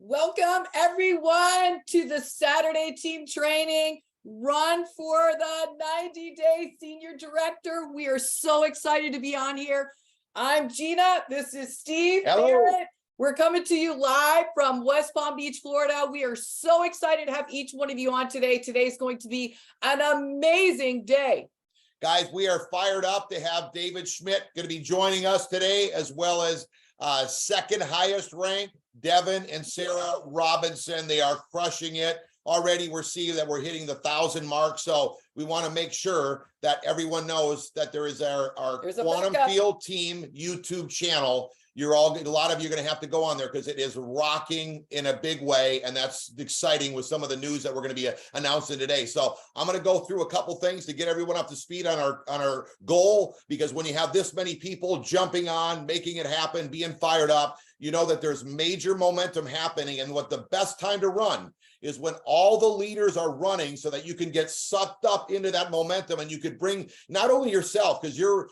Welcome everyone to the Saturday team training run for the 90-day senior director. We are so excited to be on here. I'm Gina. This is Steve. Hello. Barrett. We're coming to you live from West Palm Beach, Florida. We are so excited to have each one of you on today. Today's going to be an amazing day. Guys, we are fired up to have David Schmidt going to be joining us today, as well as second highest ranked Devin and Sarah Robinson. They are crushing it. Already we're seeing that we're hitting the 1,000 mark. So we want to make sure that everyone knows that there is our Quantum Field Team YouTube channel. A lot of you are going to have to go on there because it is rocking in a big way. And that's exciting with some of the news that we're going to be announcing today. So I'm going to go through a couple things to get everyone up to speed on our goal, because when you have this many people jumping on, making it happen, being fired up, you know that there's major momentum happening. And what the best time to run is when all the leaders are running, so that you can get sucked up into that momentum and you could bring not only yourself, because you're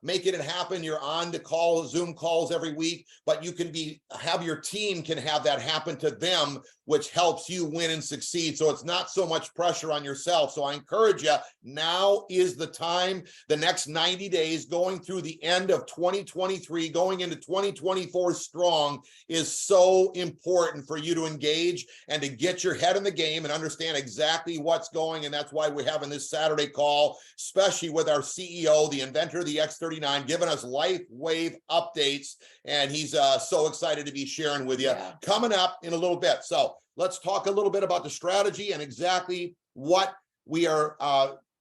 making it happen, you're on to Zoom calls every week, but you can have your team can have that happen to them, which helps you win and succeed. So it's not so much pressure on yourself. So I encourage you, now is the time. The next 90 days going through the end of 2023, going into 2024 strong, is so important for you to engage and to get your head in the game and understand exactly what's going. And that's why we're having this Saturday call, especially with our CEO, the inventor of the X39, giving us life wave updates. And he's so excited to be sharing with you coming up in a little bit. So let's talk a little bit about the strategy and exactly what we are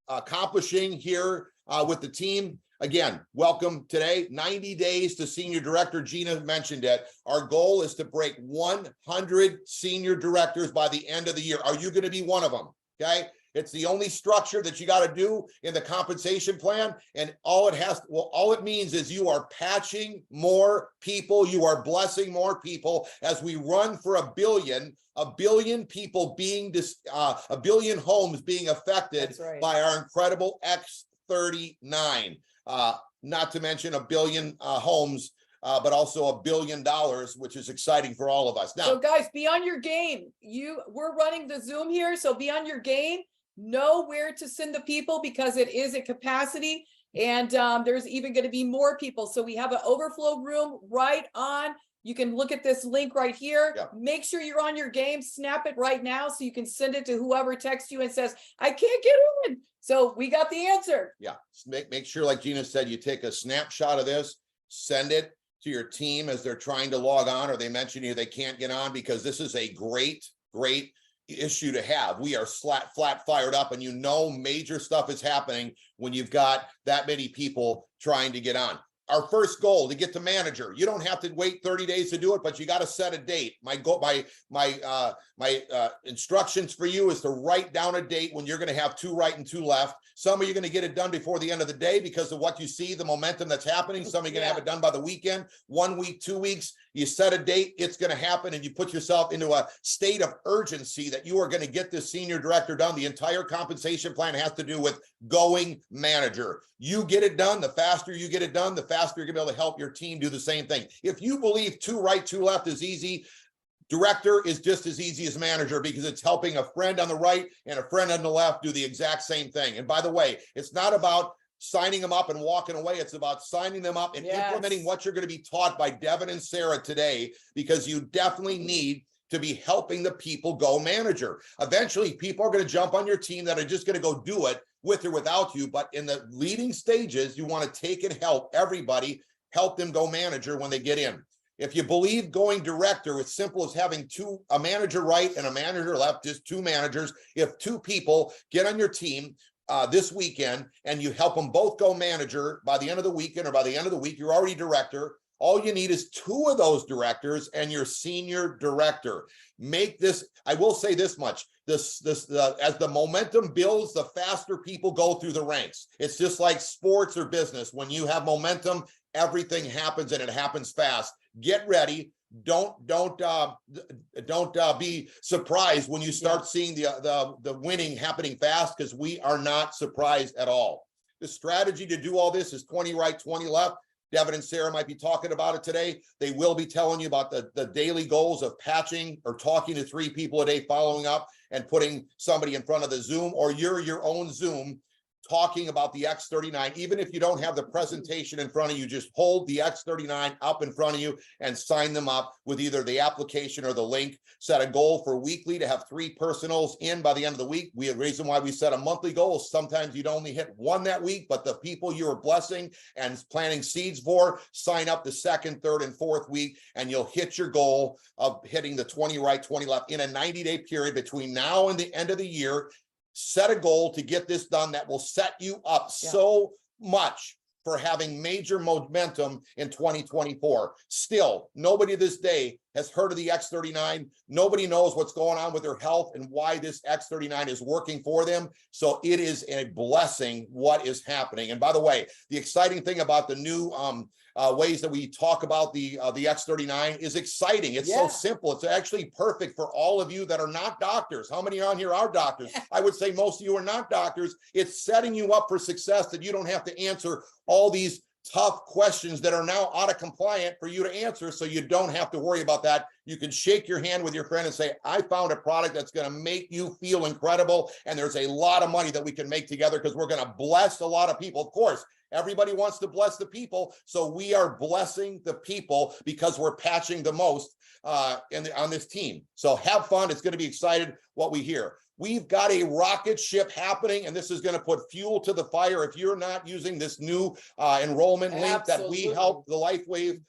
accomplishing here with the team. Again, welcome today. 90 days to senior director. Gina mentioned it. Our goal is to break 100 senior directors by the end of the year. Are you going to be one of them? Okay. It's the only structure that you got to do in the compensation plan. And all it means is you are patching more people. You are blessing more people as we run for a billion people being a billion homes being affected by our incredible X39. Not to mention a billion homes, but also $1 billion, which is exciting for all of us. Now, so guys, be on your game. We're running the Zoom here, so be on your game. Know where to send the people, because it is at capacity, and there's even going to be more people. So we have an overflow room right on. You can look at this link right here. Make sure you're on your game. Snap it right now so you can send it to whoever texts you and says, I can't get in. So we got the answer. Yeah. Make sure, like Gina said, you take a snapshot of this, send it to your team as they're trying to log on, or they mention you they can't get on, because this is a great issue to have. We are flat fired up, and major stuff is happening when you've got that many people trying to get on. Our first goal, to get to manager. You don't have to wait 30 days to do it, but you got to set a date. My instructions for you is to write down a date when you're going to have 2 right and 2 left. Some of you are going to get it done before the end of the day because of what you see, the momentum that's happening. Some of you are going to have it done by the weekend, 1 week, 2 weeks. You set a date, it's going to happen, and you put yourself into a state of urgency that you are going to get this senior director done. The entire compensation plan has to do with going manager. You get it done, the faster you get it done, the faster you're going to be able to help your team do the same thing. If you believe 2 right, 2 left is easy, director is just as easy as manager, because it's helping a friend on the right and a friend on the left do the exact same thing. And by the way, it's not about signing them up and walking away. It's about signing them up and implementing what you're going to be taught by Devin and Sarah today, because you definitely need to be helping the people go manager. Eventually, people are going to jump on your team that are just going to go do it with or without you. But in the leading stages, you want to take and help everybody, help them go manager when they get in. If you believe going director, it's simple as having a manager right and a manager left, just 2 managers. If 2 people get on your team this weekend and you help them both go manager by the end of the weekend, or by the end of the week, you're already director. All you need is 2 of those directors and your senior director. Make this, I will say this much, as the momentum builds, the faster people go through the ranks. It's just like sports or business. When you have momentum, everything happens, and it happens fast. Get ready. Don't be surprised when you start seeing the winning happening fast, because we are not surprised at all. The strategy to do all this is 20 right, 20 left. Devin and Sarah might be talking about it today. They will be telling you about the daily goals of patching or talking to 3 people a day, following up and putting somebody in front of the Zoom, or you're your own Zoom talking about the X39. Even if you don't have the presentation in front of you, just hold the X39 up in front of you and sign them up with either the application or the link. Set a goal for weekly to have 3 personals in by the end of the week. The reason why we set a monthly goal is sometimes you'd only hit 1 that week, but the people you are blessing and planting seeds for, sign up the 2nd, 3rd, and 4th week, and you'll hit your goal of hitting the 20 right, 20 left in a 90-day period between now and the end of the year. Set a goal to get this done that will set you up so much for having major momentum in 2024. Still, nobody this day has heard of the X39. Nobody knows what's going on with their health and why this X39 is working for them. So it is a blessing what is happening. And by the way, the exciting thing about the new ways that we talk about the X39 is exciting. It's so simple. It's actually perfect for all of you that are not doctors. How many on here are doctors? I would say most of you are not doctors. It's setting you up for success, that you don't have to answer all these tough questions that are now out of compliant for you to answer, so you don't have to worry about that. You can shake your hand with your friend and say, I found a product that's going to make you feel incredible, and there's a lot of money that we can make together because we're going to bless a lot of people. Of course, everybody wants to bless the people, so we are blessing the people because we're patching the most on this team. So have fun. It's going to be excited what we hear. We've got a rocket ship happening, and this is going to put fuel to the fire. If you're not using this new enrollment link that we helped the LifeWave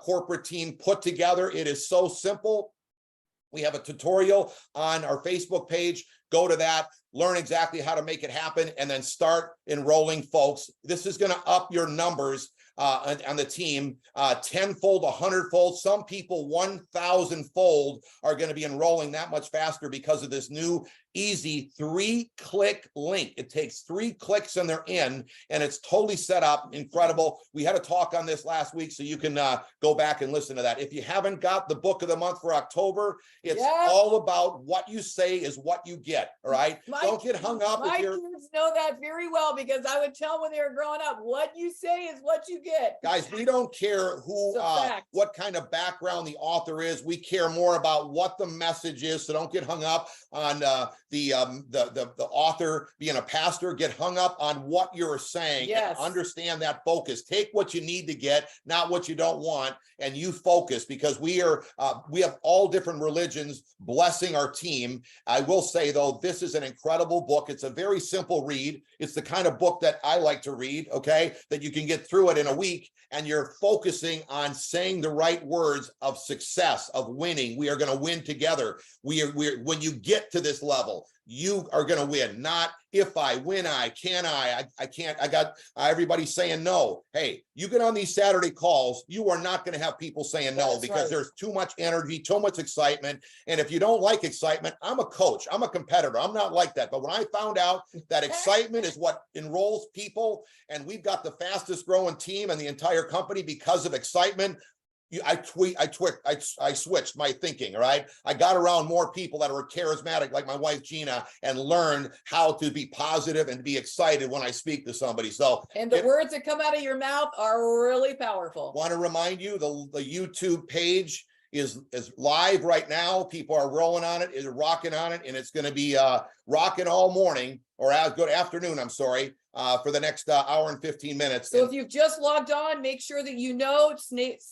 corporate team put together, it is so simple. We have a tutorial on our Facebook page. Go to that, learn exactly how to make it happen, and then start enrolling folks. This is going to up your numbers on the team 10-fold, 100-fold. Some people 1,000-fold are going to be enrolling that much faster because of this new easy 3-click link. It takes 3 clicks and they're in, and it's totally set up. Incredible. We had a talk on this last week, so you can go back and listen to that. If you haven't got the book of the month for October, it's all about what you say is what you get. All right. Don't get hung up. My kids know that very well, because I would tell when they were growing up, what you say is what you get. Guys, we don't care who, what kind of background the author is. We care more about what the message is. So don't get hung up on the author being a pastor. Get hung up on what you're saying. And understand that focus. Take what you need to get, not what you don't want, and you focus, because we have all different religions blessing our team. I will say though, this is an incredible book. It's a very simple read. It's the kind of book that I like to read, okay, that you can get through it in a week, and you're focusing on saying the right words of success, of winning. We are going to win together. When you get to this level, you are going to win. Not if I win, I can't. I got everybody saying no. Hey, you get on these Saturday calls, you are not going to have people saying no, because there's too much energy, too much excitement. And if you don't like excitement, I'm a coach, I'm a competitor, I'm not like that. But when I found out that excitement is what enrolls people, and we've got the fastest growing team in the entire company because of excitement, I switched my thinking. All right. I got around more people that are charismatic, like my wife, Gina, and learned how to be positive and be excited when I speak to somebody. So, and the words that come out of your mouth are really powerful. Want to remind you, the YouTube page is live right now. People are rolling on it, is rocking on it, and it's going to be rocking all morning, or good afternoon, I'm sorry, for the next hour and 15 minutes. So if you've just logged on, make sure that you know,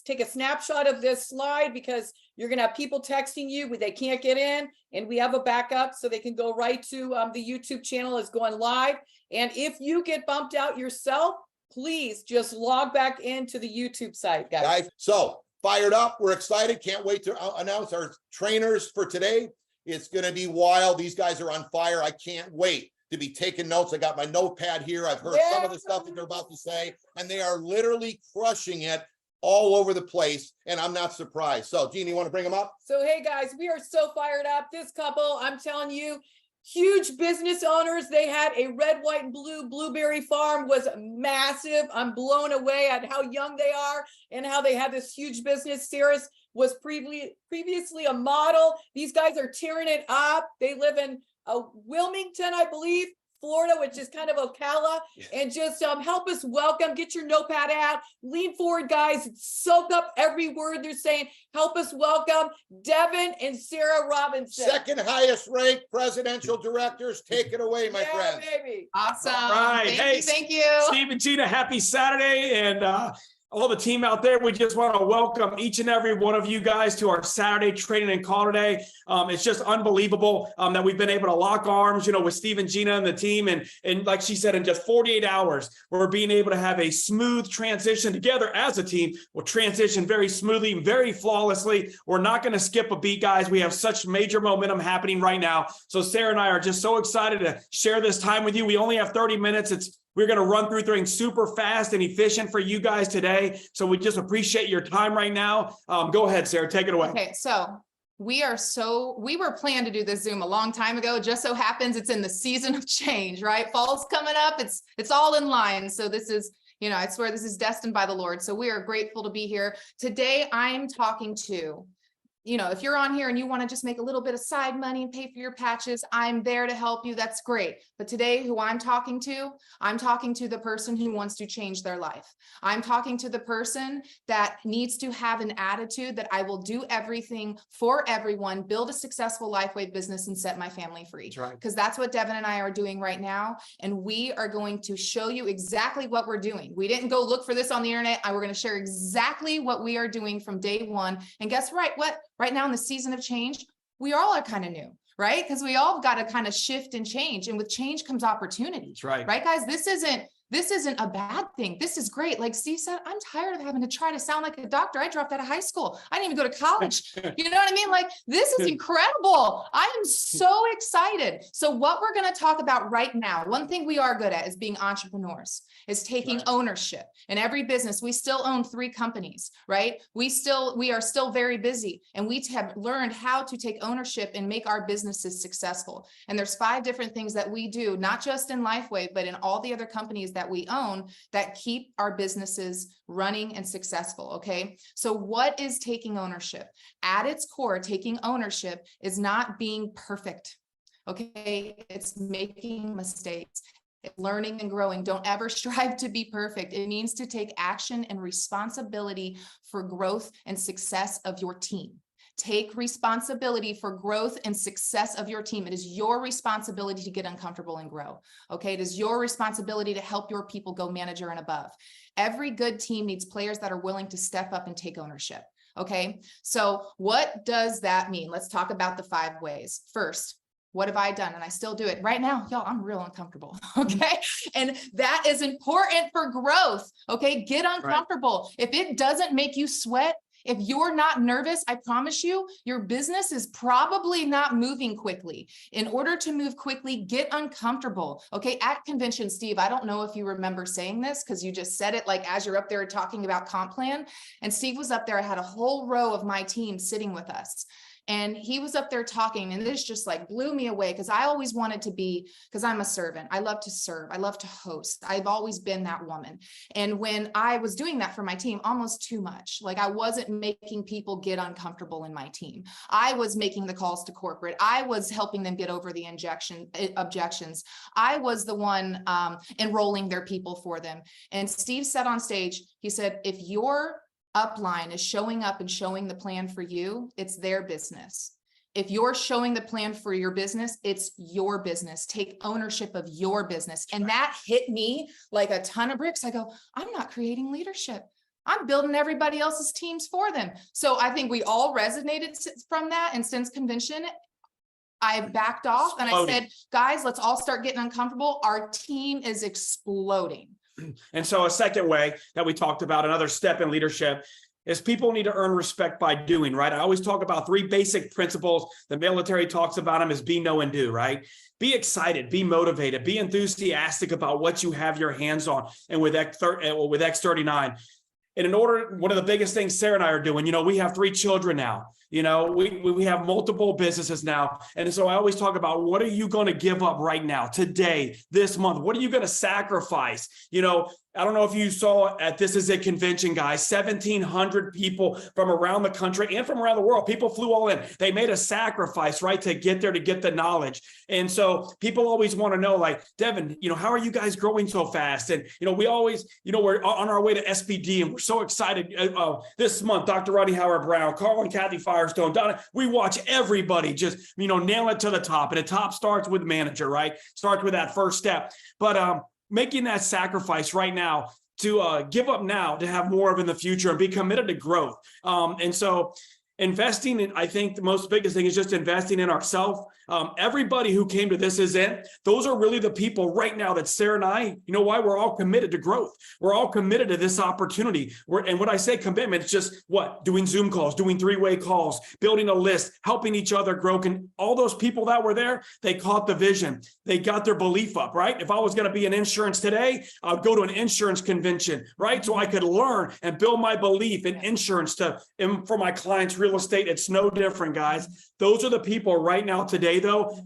take a snapshot of this slide, because you're going to have people texting you, but they can't get in, and we have a backup so they can go right to the YouTube channel is going live. And if you get bumped out yourself, please just log back into the YouTube site, guys. So fired up. We're excited. Can't wait to announce our trainers for today. It's going to be wild. These guys are on fire. I can't wait to be taking notes. I got my notepad here. I've heard some of the stuff that they're about to say, and they are literally crushing it all over the place, and I'm not surprised. So, Jeannie, you want to bring them up? So, hey, guys, we are so fired up. This couple, I'm telling you, huge business owners. They had a red, white, and blue blueberry farm, was massive. I'm blown away at how young they are and how they have this huge business. Sarah was previously a model. These guys are tearing it up. They live in Wilmington, I believe. Florida, which is kind of Ocala, and just help us welcome, get your notepad out, lean forward, guys, soak up every word they're saying. Help us welcome Devin and Sarah Robinson. Second highest ranked presidential directors. Take it away, my friends. Baby. Awesome. All right. Thank you. Steve and Gina, happy Saturday. And all the team out there, we just want to welcome each and every one of you guys to our Saturday training and call today. It's just unbelievable that we've been able to lock arms, with Steve and Gina and the team. And like she said, in just 48 hours, we're being able to have a smooth transition together as a team. We'll transition very smoothly, very flawlessly. We're not going to skip a beat, guys. We have such major momentum happening right now. So Sarah and I are just so excited to share this time with you. We only have 30 minutes. We're going to run through things super fast and efficient for you guys today. So we just appreciate your time right now. Go ahead, Sarah, take it away. Okay, so we were planning to do this Zoom a long time ago. It just so happens it's in the season of change, right? Fall's coming up. It's all in line. So this is, I swear this is destined by the Lord. So we are grateful to be here. Today, I'm talking to, if you're on here and you want to just make a little bit of side money and pay for your patches, I'm there to help you. That's great. But today, who I'm talking to the person who wants to change their life. I'm talking to the person that needs to have an attitude that I will do everything for everyone, build a successful LifeWave business, and set my family free. That's right. Because that's what Devin and I are doing right now. And we are going to show you exactly what we're doing. We didn't go look for this on the internet. We're going to share exactly what we are doing from day one. And guess what? Right now in the season of change, we all are kind of new, right? Because we all got to kind of shift and change. And with change comes opportunity. That's right. Right, guys? This isn't a bad thing. This is great. Like Steve said, I'm tired of having to try to sound like a doctor. I dropped out of high school. I didn't even go to college. You know what I mean? Like, this is incredible. I am so excited. So what we're going to talk about right now, one thing we are good at is being entrepreneurs, is taking ownership. In every business, we still own 3 companies, right? We are still very busy, and we have learned how to take ownership and make our businesses successful. And there's 5 different things that we do, not just in LifeWave, but in all the other companies that we own that keep our businesses running and successful. Okay. So what is taking ownership? At its core, taking ownership is not being perfect. Okay. It's making mistakes. It's learning and growing. Don't ever strive to be perfect. It means to take action and responsibility for growth and success of your team. Take responsibility for growth and success of your team. It is your responsibility to get uncomfortable and grow. Okay. It is your responsibility to help your people go manager and above. Every good team needs players that are willing to step up and take ownership. Okay. So what does that mean? Let's talk about the 5 ways. First, what have I done? And I still do it right now. Y'all, I'm real uncomfortable. Okay. And that is important for growth. Okay. Get uncomfortable. Right. If it doesn't make you sweat, if you're not nervous, I promise you, your business is probably not moving quickly. In order to move quickly, get uncomfortable. Okay. At convention, Steve, I don't know if you remember saying this because you just said it like as you're up there talking about comp plan. And Steve was up there. I had a whole row of my team sitting with us. And he was up there talking, and this just like blew me away because I always wanted to be, because I'm a servant. I love to serve. I love to host. I've always been that woman. And when I was doing that for my team, almost too much, like I wasn't making people get uncomfortable in my team. I was making the calls to corporate. I was helping them get over the objections. I was the one enrolling their people for them. And Steve said on stage, he said, if your upline is showing up and showing the plan for you, it's their business. If you're showing the plan for your business, it's your business. Take ownership of your business. And that hit me like a ton of bricks. I go, I'm not creating leadership. I'm building everybody else's teams for them. So I think we all resonated from that. And since convention, I backed off and I said, guys, let's all start getting uncomfortable. Our team is exploding. And so a second way that we talked about, another step in leadership, is people need to earn respect by doing, right? I always talk about 3 basic principles. The military talks about them as be, know, and do, right? Be excited, be motivated, be enthusiastic about what you have your hands on. And with X39, and in order, one of the biggest things Sarah and I are doing, we have 3 children now. We have multiple businesses now. And so I always talk about, what are you going to give up right now, today, this month? What are you going to sacrifice? I don't know if you saw at This Is It convention, guys, 1,700 people from around the country and from around the world. People flew all in. They made a sacrifice, right, to get there, to get the knowledge. And so people always want to know, like, Devin, how are you guys growing so fast? And, we always, we're on our way to SPD, and we're so excited. This month, Dr. Rodney Howard-Brown, Carl and Kathy Firestone, Donna, we watch everybody just, nail it to the top. And the top starts with manager, right? Starts with that first step. But, making that sacrifice right now to give up now to have more of in the future and be committed to growth. And so investing in, I think the most biggest thing is just investing in ourselves. Everybody who came to This Is It, those are really the people right now that Sarah and I, why we're all committed to growth. We're all committed to this opportunity. And when I say commitment, it's just what? Doing Zoom calls, doing three-way calls, building a list, helping each other grow. All those people that were there, they caught the vision. They got their belief up, right? If I was going to be in insurance today, I'd go to an insurance convention, right? So I could learn and build my belief in insurance and for my clients, real estate. It's no different, guys. Those are the people right now today, though,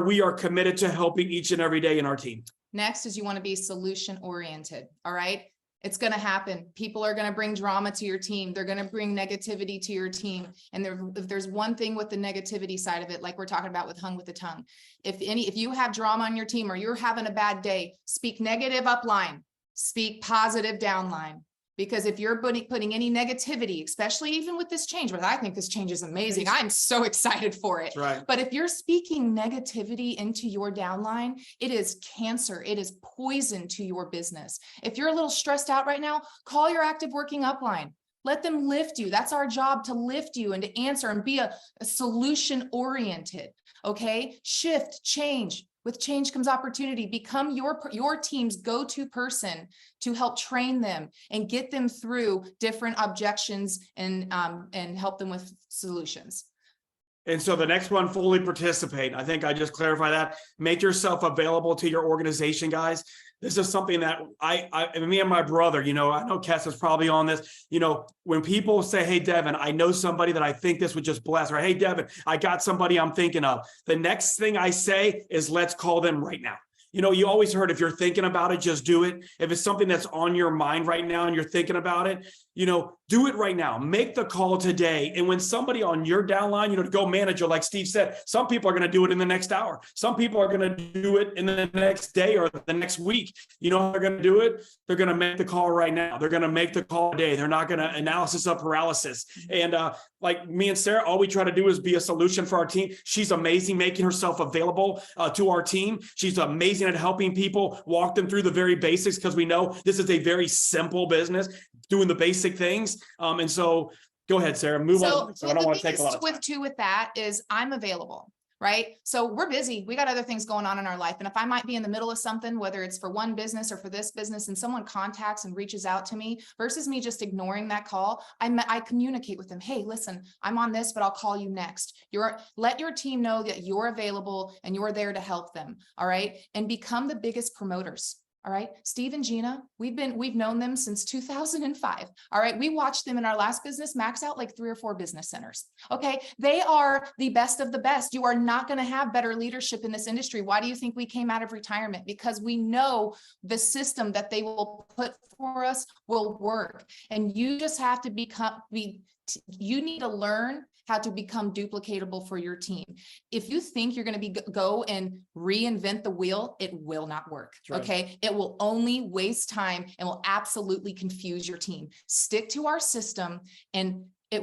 we are committed to helping each and every day in our team. Next is you want to be solution oriented. All right. It's going to happen. People are going to bring drama to your team. They're going to bring negativity to your team. And if there's one thing with the negativity side of it, like we're talking about with Hung with the Tongue, if you have drama on your team or you're having a bad day, speak negative upline, speak positive downline. Because if you're putting any negativity, especially even with this change, but I think this change is amazing. I'm so excited for it. Right. But if you're speaking negativity into your downline, it is cancer. It is poison to your business. If you're a little stressed out right now, call your active working upline. Let them lift you. That's our job, to lift you and to answer and be a solution oriented. Okay. Shift, change. With change comes opportunity. Become your team's go-to person to help train them and get them through different objections and help them with solutions. And so the next one, fully participate. I think I just clarify that. Make yourself available to your organization, guys. This is something that me and my brother, I know Kess is probably on this, when people say, hey, Devin, I know somebody that I think this would just bless, or hey, Devin, I got somebody I'm thinking of. The next thing I say is let's call them right now. You always heard, if you're thinking about it, just do it. If it's something that's on your mind right now and you're thinking about it, do it right now. Make the call today. And when somebody on your downline, to go manager, like Steve said, some people are going to do it in the next hour. Some people are going to do it in the next day or the next week. They're going to do it. They're going to make the call right now. They're going to make the call today. They're not going to analysis of paralysis. And like me and Sarah, all we try to do is be a solution for our team. She's amazing, making herself available to our team. She's amazing at helping people walk them through the very basics, because we know this is a very simple business, doing the basic things. And so go ahead, Sarah, move on. So I don't want to take a lot of time. With that is I'm available, right? So we're busy. We got other things going on in our life. And if I might be in the middle of something, whether it's for one business or for this business, and someone contacts and reaches out to me versus me just ignoring that call, I communicate with them. Hey, listen, I'm on this, but I'll call you next. Let your team know that you're available and you're there to help them. All right. And become the biggest promoters. All right. Steve and Gina, we've known them since 2005. All right. We watched them in our last business max out like 3 or 4 business centers. Okay. They are the best of the best. You are not going to have better leadership in this industry. Why do you think we came out of retirement? Because we know the system that they will put for us will work. And you just have to you need to learn how to become duplicatable for your team. If you think you're going to go and reinvent the wheel, it will not work. Right. Okay. It will only waste time and will absolutely confuse your team. Stick to our system and I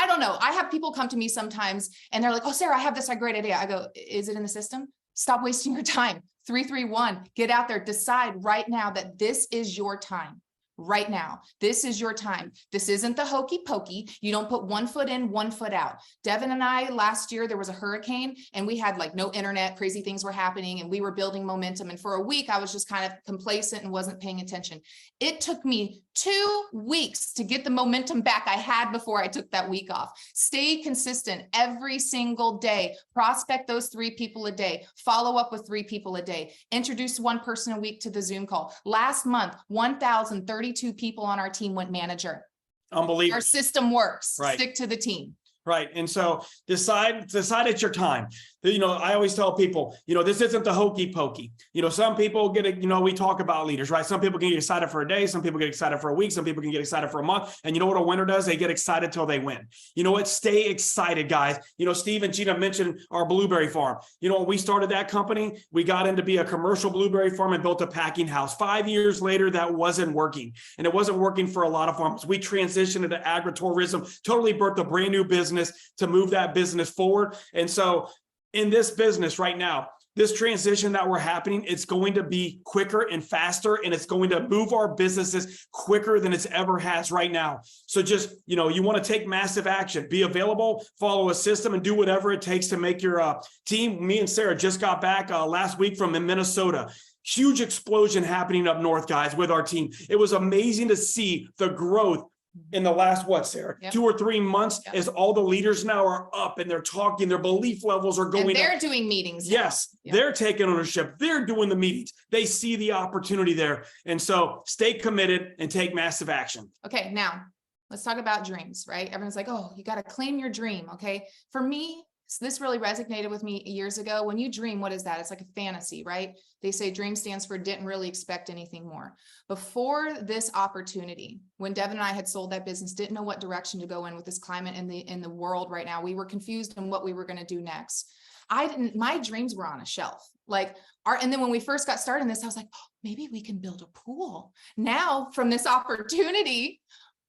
don't know. I have people come to me sometimes and they're like, oh, Sarah, I have this great idea. I go, is it in the system? Stop wasting your time. 3-3-1, get out there, decide right now that this is your time. Right now, this is your time. This isn't the hokey pokey. You don't put 1 foot in, 1 foot out. Devin and I, last year, there was a hurricane and we had like no internet, crazy things were happening and we were building momentum. And for a week, I was just kind of complacent and wasn't paying attention. It took me 2 weeks to get the momentum back I had before I took that week off. Stay consistent every single day. Prospect those 3 people a day. Follow up with 3 people a day. Introduce 1 person a week to the Zoom call. Last month, 1,032 people on our team went manager. Unbelievable. Our system works. Right. Stick to the team. Right. And so decide it's your time. I always tell people, this isn't the hokey pokey. Some people get it, we talk about leaders, right? Some people can get excited for a day. Some people get excited for a week. Some people can get excited for a month. And you know what a winner does? They get excited till they win. You know what? Stay excited, guys. Steve and Gina mentioned our blueberry farm. When we started that company, we got in to be a commercial blueberry farm and built a packing house. 5 years later, that wasn't working. And it wasn't working for a lot of farmers. We transitioned into agritourism, totally birthed a brand new business to move that business forward. And so in this business right now, this transition that we're happening, it's going to be quicker and faster, and it's going to move our businesses quicker than it's ever has right now. So just, you want to take massive action, be available, follow a system, and do whatever it takes to make your team. Me and Sarah just got back last week from Minnesota. Huge explosion happening up north, guys, with our team. It was amazing to see the growth in the last, Sarah, Yep. 2 or 3 months, Yep. as all the leaders now are up and they're talking, their belief levels are going And they're up. doing meetings. Yes, Yep. they're taking ownership. They're doing the meetings. They see the opportunity there. And so stay committed and take massive action. Okay, now let's talk about dreams, right? Everyone's like, oh, you got to claim your dream. Okay. For me, this really resonated with me years ago. When you dream, what is that? It's like a fantasy, right? They say dream stands for didn't really expect anything more. Before this opportunity, when Devin and I had sold that business, didn't know what direction to go in with this climate in the world right now. We were confused on what we were going to do next. My dreams were on a shelf. And then when we first got started in this, I was like, oh, maybe we can build a pool. Now from this opportunity,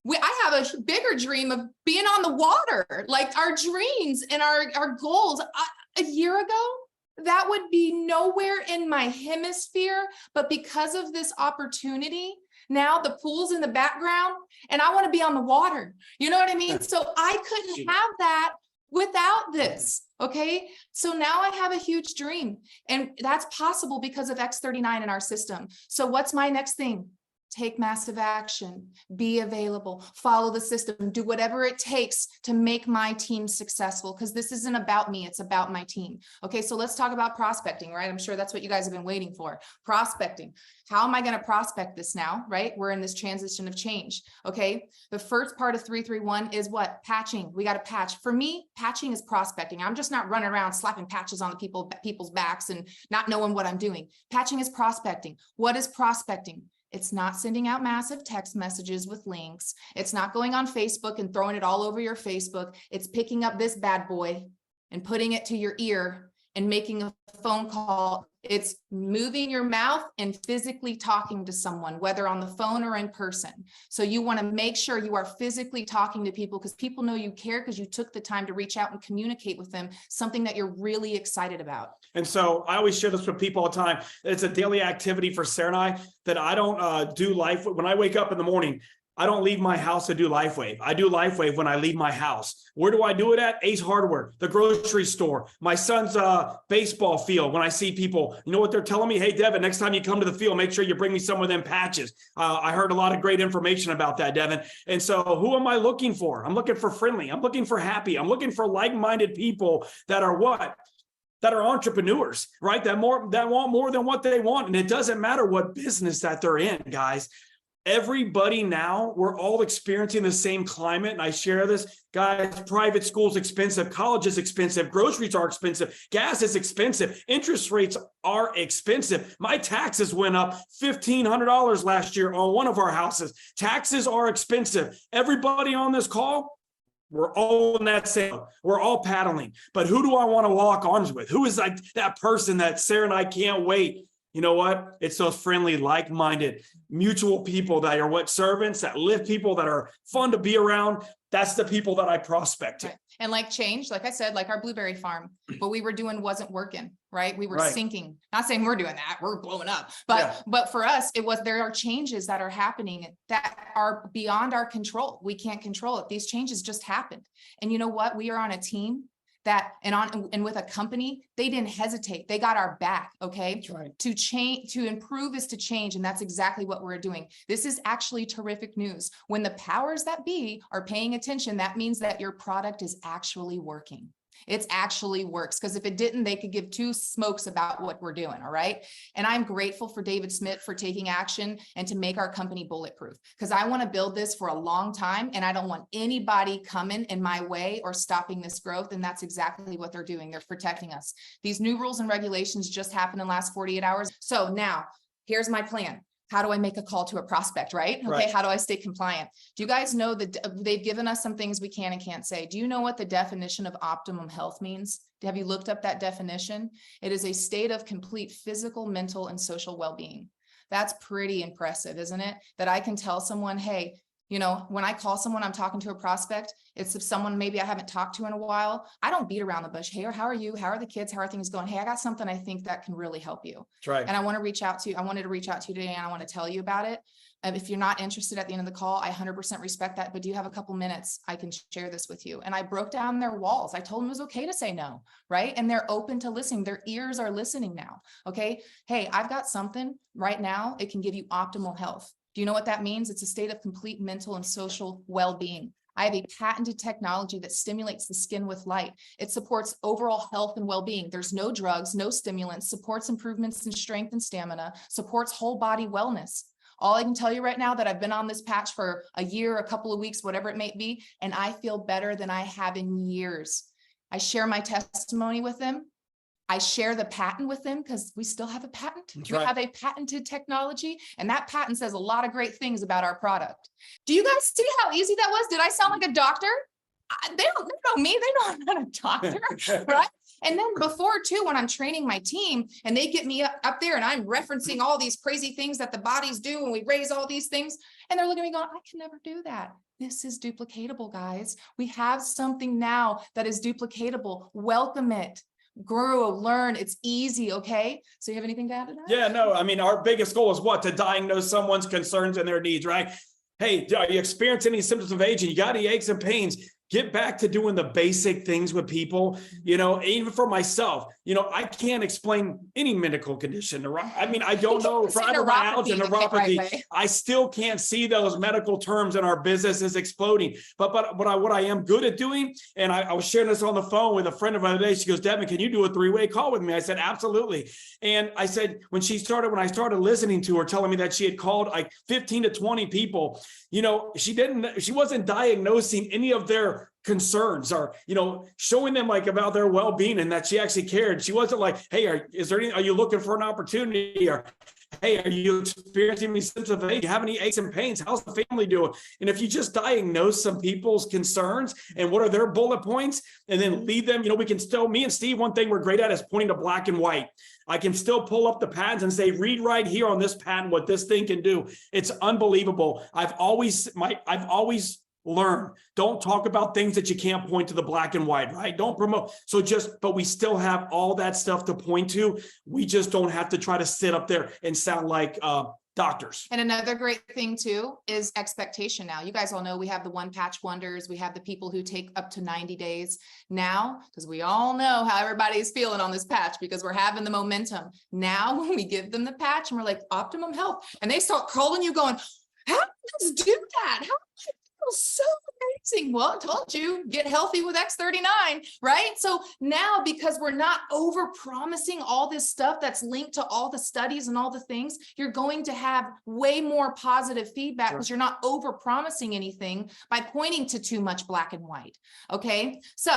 I have a bigger dream of being on the water. Like our dreams and our goals a year ago, that would be nowhere in my hemisphere. But because of this opportunity, now the pool's in the background and I want to be on the water. You know what I mean? So I couldn't have that without this. Okay. So now I have a huge dream, and that's possible because of X39 in our system. So what's my next thing? Take massive action, be available, follow the system, do whatever it takes to make my team successful, because this isn't about me, it's about my team. Okay, so let's talk about prospecting, right? I'm sure that's what you guys have been waiting for. Prospecting. How am I going to prospect this now, right? We're in this transition of change. Okay, the first part of 331 is what? Patching. We got to patch. For me, patching is prospecting. I'm just not running around slapping patches on the people's backs and not knowing what I'm doing. Patching is prospecting. What is prospecting? It's not sending out massive text messages with links. It's not going on Facebook and throwing it all over your Facebook. It's picking up this bad boy and putting it to your ear and making a phone call. It's moving your mouth and physically talking to someone, whether on the phone or in person. So you want to make sure you are physically talking to people, because people know you care because you took the time to reach out and communicate with them, something that you're really excited about. And so I always share this with people all the time. It's a daily activity for Sarah and I that I don't do life. When I wake up in the morning, I don't leave my house to do LifeWave. I do LifeWave when I leave my house. Where do I do it at? Ace Hardware, the grocery store, my son's baseball field. When I see people, you know what they're telling me? Hey, Devin, next time you come to the field, make sure you bring me some of them patches. I heard a lot of great information about that, Devin. And so who am I looking for? I'm looking for friendly. I'm looking for happy. I'm looking for like-minded people that are what? That are entrepreneurs, right? That want more than what they want. And it doesn't matter what business that they're in, guys. Everybody now, we're all experiencing the same climate. And I share this, guys, private school's expensive, college is expensive, groceries are expensive, gas is expensive, interest rates are expensive. My taxes went up $1,500 last year on one of our houses. Taxes are expensive. Everybody on this call, we're all in that same, we're all paddling. But who do I want to lock arms with? Who is like that person that Sarah and I can't wait? You know what? It's those friendly, like-minded, mutual people that are what? Servants, that lift people, that are fun to be around. That's the people that I prospect to. Right. And like change, like I said, like our blueberry farm, what we were doing wasn't working, right? We were sinking. Not saying we're doing that, we're blowing up. But for us, there are changes that are happening that are beyond our control. We can't control it. These changes just happened. And you know what? We are on a team and with a company, they didn't hesitate. They got our back. Okay. That's right. To change, to improve is to change. And that's exactly what we're doing. This is actually terrific news. When the powers that be are paying attention, that means that your product is actually working. It actually works, because if it didn't, they could give two smokes about what we're doing. All right. And I'm grateful for David Smith for taking action and to make our company bulletproof, because I want to build this for a long time and I don't want anybody coming in my way or stopping this growth. And that's exactly what they're doing. They're protecting us. These new rules and regulations just happened in the last 48 hours. So now here's my plan. How do I make a call to a prospect, right? Okay, Right. how do I stay compliant? Do you guys know that they've given us some things we can and can't say? Do you know what the definition of optimum health means? Have you looked up that definition? It is a state of complete physical, mental, and social well-being. That's pretty impressive, isn't it? That I can tell someone, hey, you know, when I call someone, I'm talking to a prospect. It's if someone maybe I haven't talked to in a while. I don't beat around the bush. Hey, how are you? How are the kids? How are things going? Hey, I got something I think that can really help you. That's right. And I wanted to reach out to you today, and I want to tell you about it. If you're not interested at the end of the call, I 100% respect that. But do you have a couple minutes? I can share this with you. And I broke down their walls. I told them it was okay to say no, right? And they're open to listening. Their ears are listening now. Okay. Hey, I've got something right now. It can give you optimal health. Do you know what that means? It's a state of complete mental and social well-being. I have a patented technology that stimulates the skin with light. It supports overall health and well-being. There's no drugs, no stimulants, supports improvements in strength and stamina, supports whole body wellness. All I can tell you right now that I've been on this patch for a year, a couple of weeks, whatever it may be, and I feel better than I have in years. I share my testimony with them. I share the patent with them because we still have a patent. That's We right. have a patented technology, and that patent says a lot of great things about our product. Do you guys see how easy that was? Did I sound like a doctor? They don't know me. They know I'm not a doctor, right? And then before too, when I'm training my team and they get me up there and I'm referencing all these crazy things that the bodies do and we raise all these things, and they're looking at me going, I can never do that. This is duplicatable, guys. We have something now that is duplicatable. Welcome it. Grow, learn. It's easy. Okay. So you have anything to add to that? Yeah, no, I mean, our biggest goal is what? To diagnose someone's concerns and their needs, right? Hey, are you experiencing any symptoms of aging? You got any aches and pains? Get back to doing the basic things with people. You know, even for myself, you know, I can't explain any medical condition. I mean, I don't know fibromyalgia, neuropathy. I still can't see those medical terms, and our business is exploding. But what I am good at doing, and I was sharing this on the phone with a friend of mine today. She goes, Devin, can you do a 3-way call with me? I said, absolutely. And I said, when I started listening to her, telling me that she had called like 15 to 20 people, you know, she wasn't diagnosing any of their concerns or, you know, showing them like about their well-being and that she actually cared. She wasn't like, hey, are you looking for an opportunity? Or, hey, are you experiencing any symptoms of age? Do you have any aches and pains? How's the family doing? And if you just diagnose some people's concerns and what are their bullet points, and then lead them, you know, we can still, me and Steve, one thing we're great at is pointing to black and white. I can still pull up the patents and say, read right here on this patent what this thing can do. It's unbelievable. I've always learn. Don't talk about things that you can't point to the black and white, right? Don't promote. But we still have all that stuff to point to. We just don't have to try to sit up there and sound like doctors. And another great thing too is expectation. Now, you guys all know we have the one patch wonders. We have the people who take up to 90 days now, because we all know how everybody's feeling on this patch because we're having the momentum. Now, when we give them the patch and we're like optimum health, and they start calling you going, how does this do that? How so amazing. Well, I told you, get healthy with X39, right? So now, because we're not over promising all this stuff that's linked to all the studies and all the things, you're going to have way more positive feedback because you're not over promising anything by pointing to too much black and white. Okay. So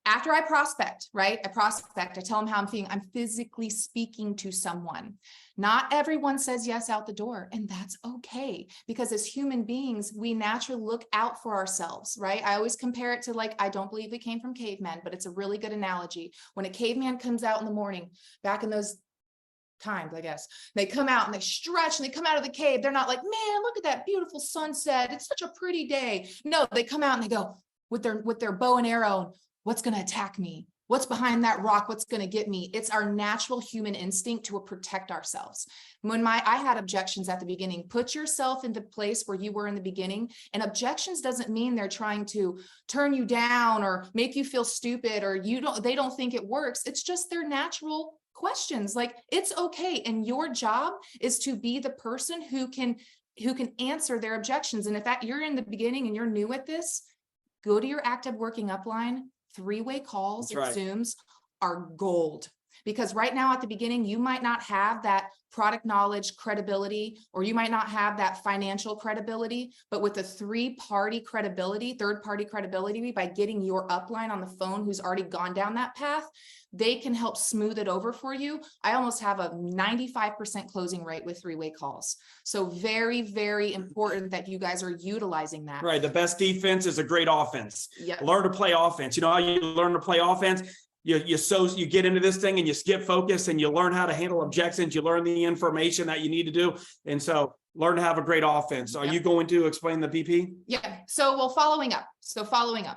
after I prospect, right? I tell them how I'm feeling. I'm physically speaking to someone. Not everyone says yes out the door, and that's okay, because as human beings, we naturally look out for ourselves, right? I always compare it to like, I don't believe it came from cavemen, but it's a really good analogy. When a caveman comes out in the morning, back in those times, I guess, they come out and they stretch and they come out of the cave. They're not like, man, look at that beautiful sunset. It's such a pretty day. No, they come out and they go with their bow and arrow. What's going to attack me? What's behind that rock? What's going to get me? It's our natural human instinct to protect ourselves. When I had objections at the beginning, put yourself in the place where you were in the beginning. And objections doesn't mean they're trying to turn you down or make you feel stupid or they don't think it works. It's just their natural questions. Like, it's okay. And your job is to be the person who can answer their objections. And if you're in the beginning and you're new at this, go to your active working upline. three-way calls That's and right. Zooms are gold. Because right now at the beginning, you might not have that product knowledge credibility, or you might not have that financial credibility, but with the third-party credibility, by getting your upline on the phone who's already gone down that path, they can help smooth it over for you. I almost have a 95% closing rate with three-way calls. So very, very important that you guys are utilizing that. Right. The best defense is a great offense. Yep. Learn to play offense. You know how you learn to play offense? You get into this thing and you skip focus and you learn how to handle objections. You learn the information that you need to do. And so learn to have a great offense. Are you going to explain the BP? Yeah. So, well, following up,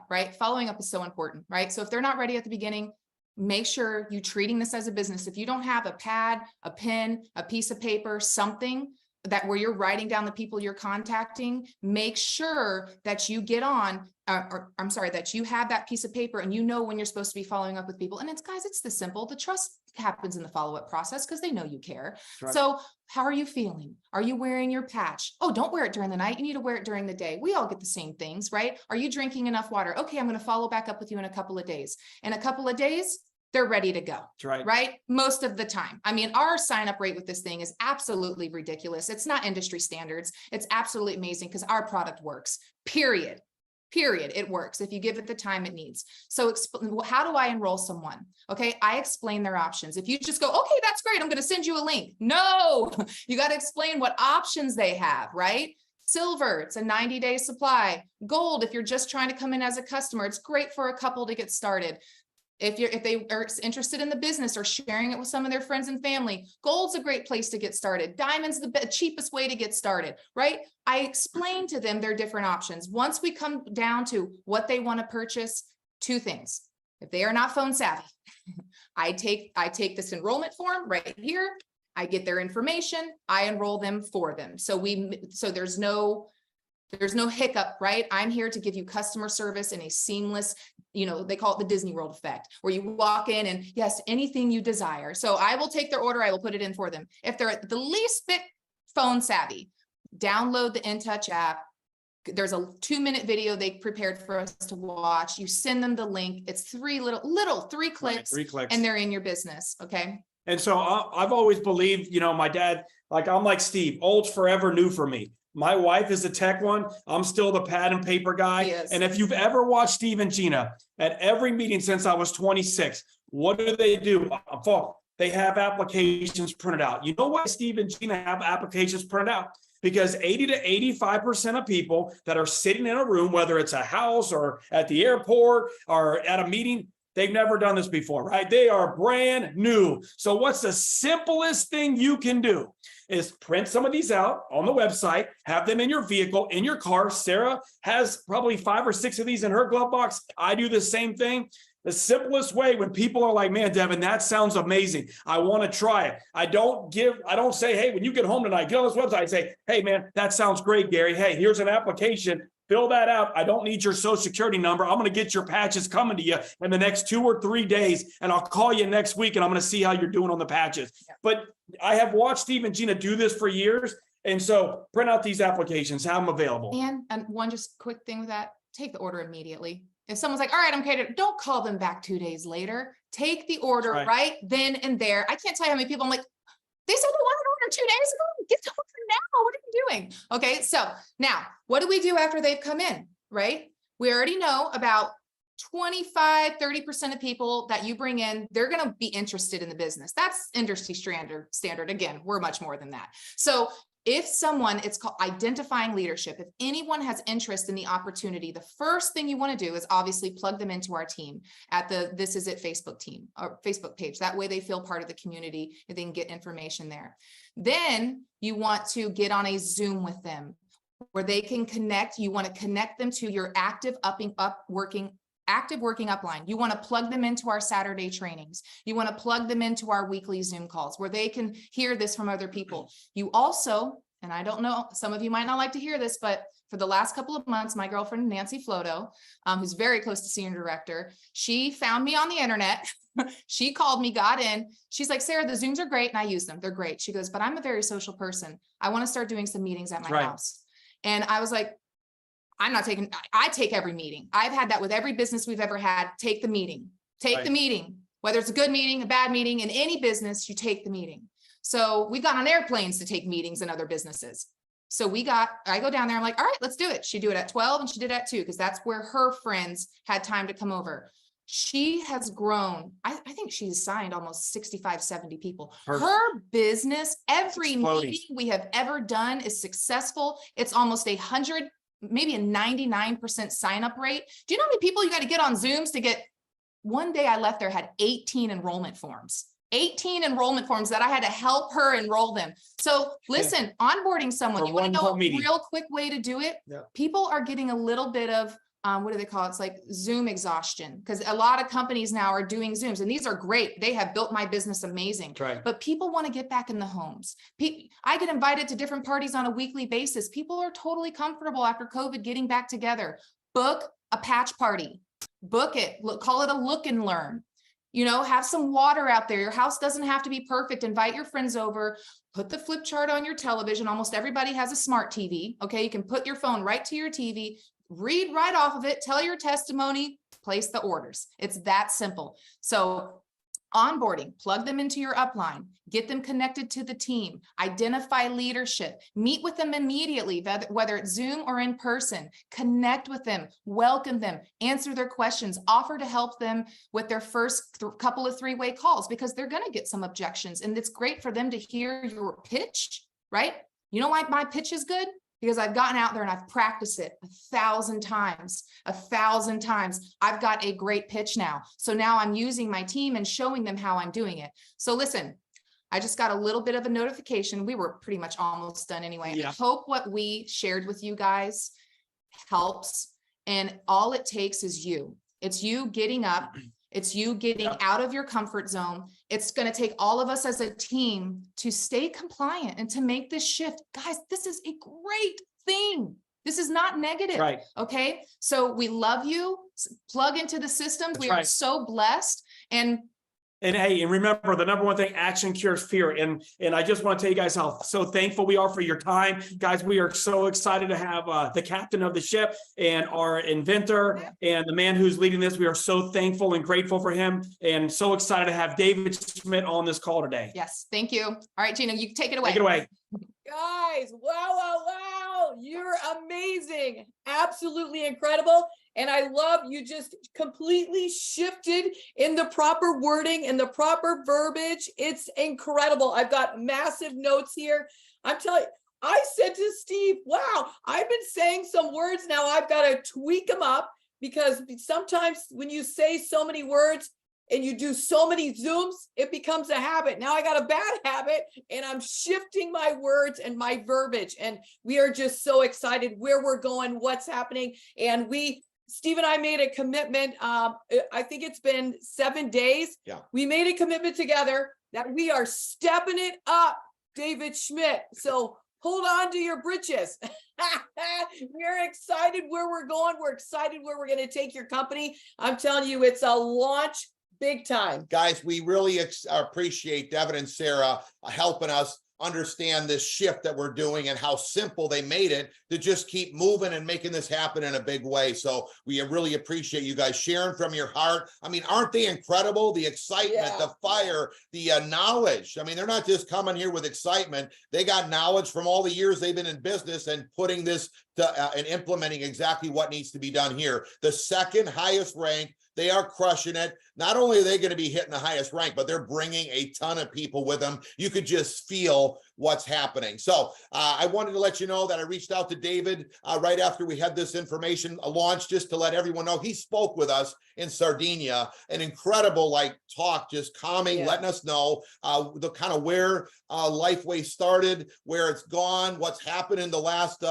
right? Following up is so important, right? So if they're not ready at the beginning, make sure you're treating this as a business. If you don't have a pad, a pen, a piece of paper, something that where you're writing down the people you're contacting, make sure that you get on, that you have that piece of paper and you know when you're supposed to be following up with people. And it's, guys, it's the simple. The trust happens in the follow-up process because they know you care. Right. So how are you feeling? Are you wearing your patch? Oh, don't wear it during the night. You need to wear it during the day. We all get the same things, right? Are you drinking enough water? Okay, I'm going to follow back up with you in a couple of days. In a couple of days, they're ready to go. That's right. Right? Most of the time. I mean, our sign up rate with this thing is absolutely ridiculous. It's not industry standards. It's absolutely amazing because our product works, period. It works if you give it the time it needs. So how do I enroll someone? Okay. I explain their options. If you just go, okay, that's great, I'm going to send you a link. No, you got to explain what options they have, right? Silver, it's a 90-day supply. Gold, if you're just trying to come in as a customer, it's great for a couple to get started. If they are interested in the business or sharing it with some of their friends and family, gold's a great place to get started. Diamond's the cheapest way to get started, right? I explain to them their different options. Once we come down to what they want to purchase, two things. If they are not phone savvy, I take this enrollment form right here. I get their information. I enroll them for them. So there's no hiccup, right? I'm here to give you customer service in a seamless, they call it the Disney World effect, where you walk in and yes, anything you desire. So I will take their order. I will put it in for them. If they're at the least bit phone savvy, download the InTouch app. There's a 2-minute video they prepared for us to watch. You send them the link. It's three clicks, Right, 3 clicks. and they're in your business. Okay. And so I've always believed, my dad, I'm like Steve, old's forever, new for me. My wife is a tech one. I'm still the pad and paper guy. Yes. And if you've ever watched Steve and Gina at every meeting since I was 26, what do? They have applications printed out. You know why Steve and Gina have applications printed out? Because 80 to 85% of people that are sitting in a room, whether it's a house or at the airport or at a meeting, they've never done this before, right? They are brand new. So what's the simplest thing you can do is print some of these out on the website, have them in your vehicle, in your car. Sarah has probably 5 or 6 of these in her glove box. I do the same thing. The simplest way when people are like, man, Devin, that sounds amazing. I want to try it. I don't say, hey, when you get home tonight, get on this website. I say, hey, man, that sounds great, Gary. Hey, here's an application. Fill that out. I don't need your social security number. I'm going to get your patches coming to you in the next 2 or 3 days, and I'll call you next week, and I'm going to see how you're doing on the patches. Yeah. But I have watched Steve and Gina do this for years, and so print out these applications, have them available. And one just quick thing with that, take the order immediately. If someone's like, all right, I'm okay, don't call them back 2 days later. Take the order right then and there. I can't tell you how many people I'm like, they said they wanted to order 2 days ago. Get the order now. What are you doing? Okay. So now what do we do after they've come in, right? We already know about 25, 30% of people that you bring in, they're going to be interested in the business. That's industry standard. Again, we're much more than that. So if someone, it's called identifying leadership. If anyone has interest in the opportunity, the first thing you want to do is obviously plug them into our team at the This Is It Facebook team or Facebook page. That way they feel part of the community and they can get information there. Then you want to get on a Zoom with them where they can connect. You want to connect them to your active working upline. You want to plug them into our Saturday trainings. You want to plug them into our weekly Zoom calls where they can hear this from other people. You also, and I don't know, some of you might not like to hear this, but for the last couple of months, my girlfriend, Nancy Floto, who's very close to senior director, she found me on the internet. She called me, got in. She's like, Sarah, the Zooms are great. And I use them. They're great. She goes, but I'm a very social person. I want to start doing some meetings at my house. And I was like, I'm not taking, I take every meeting. I've had that with every business we've ever had. Take the meeting, take the meeting, whether it's a good meeting, a bad meeting, in any business, you take the meeting. So we got on airplanes to take meetings in other businesses. So I go down there, I'm like, all right, let's do it. She do it at 12 and she did it at 2, because that's where her friends had time to come over. She has grown. I think she's signed almost 65, 70 people. Her business, every meeting we have ever done is successful. It's almost 100, maybe a 99% sign up rate. Do you know how many people you got to get on Zooms to get? One day I left there, had 18 enrollment forms. 18 enrollment forms that I had to help her enroll them. So listen, onboarding someone, you want to know a real quick way to do it? Yeah. People are getting a little bit of, what do they call it? It's like Zoom exhaustion, because a lot of companies now are doing Zooms, and these are great. They have built my business amazing. Right. But people want to get back in the homes. I get invited to different parties on a weekly basis. People are totally comfortable after COVID getting back together. Book a patch party. Book it. Call it a look and learn. You know, have some water out there. Your house doesn't have to be perfect. Invite your friends over. Put the flip chart on your television. Almost everybody has a smart TV. Okay, you can put your phone right to your TV, read right off of it, tell your testimony, place the orders. It's that simple. So onboarding, plug them into your upline, get them connected to the team, identify leadership, meet with them immediately, whether it's Zoom or in person, connect with them, welcome them, answer their questions, offer to help them with their first couple of 3-way calls, because they're going to get some objections. And it's great for them to hear your pitch, right? You know why my pitch is good? Because I've gotten out there and I've practiced it 1,000 times, 1,000 times. I've got a great pitch now. So now I'm using my team and showing them how I'm doing it. So listen, I just got a little bit of a notification. We were pretty much almost done anyway. Yeah. I hope what we shared with you guys helps. And all it takes is you. It's you getting up. It's you getting out of your comfort zone. It's going to take all of us as a team to stay compliant and to make this shift. Guys, this is a great thing. This is not negative. Right. Okay. So we love you. Plug into the systems. We are so blessed. And hey, and remember, the number one thing, action cures fear. And I just want to tell you guys how so thankful we are for your time. Guys, we are so excited to have the captain of the ship and our inventor and the man who's leading this. We are so thankful and grateful for him, and so excited to have David Schmidt on this call today. Yes, thank you. All right, Gina, you take it away. Take it away. Guys, wow. You're amazing. Absolutely incredible. And I love you just completely shifted in the proper wording and the proper verbiage. It's incredible. I've got massive notes here. I'm telling you, I said to Steve, wow, I've been saying some words now. I've got to tweak them up, because sometimes when you say so many words and you do so many Zooms, it becomes a habit. Now I got a bad habit and I'm shifting my words and my verbiage. And we are just so excited where we're going, what's happening. And Steve and I made a commitment. I think it's been 7 days. Yeah. We made a commitment together that we are stepping it up, David Schmidt. So hold on to your britches. We're excited where we're going. We're excited where we're going to take your company. I'm telling you, it's a launch big time. Guys, we really appreciate Devin and Sarah helping us understand this shift that we're doing and how simple they made it to just keep moving and making this happen in a big way. So we really appreciate you guys sharing from your heart. I mean, aren't they incredible? The excitement, the fire, the knowledge. I mean, they're not just coming here with excitement. They got knowledge from all the years they've been in business and putting this to and implementing exactly what needs to be done here. The second highest rank. They are crushing it. Not only are they going to be hitting the highest rank, but they're bringing a ton of people with them. You could just feel what's happening. So I wanted to let you know that I reached out to David right after we had this information launched, just to let everyone know he spoke with us in Sardinia. An incredible talk, just calming, letting us know the kind of where Lifeway started, where it's gone, what's happened in the last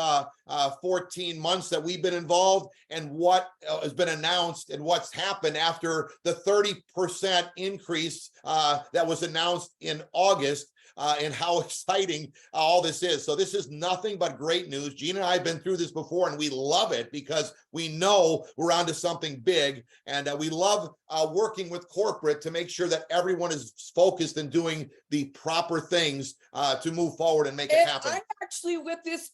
14 months that we've been involved, and what has been announced and what's happened after the 30% increase that was announced in August. and how exciting all this is. So this is nothing but great news. Gene and I have been through this before, and we love it because we know we're onto something big, and we love working with corporate to make sure that everyone is focused and doing the proper things to move forward and make it happen. I'm actually with this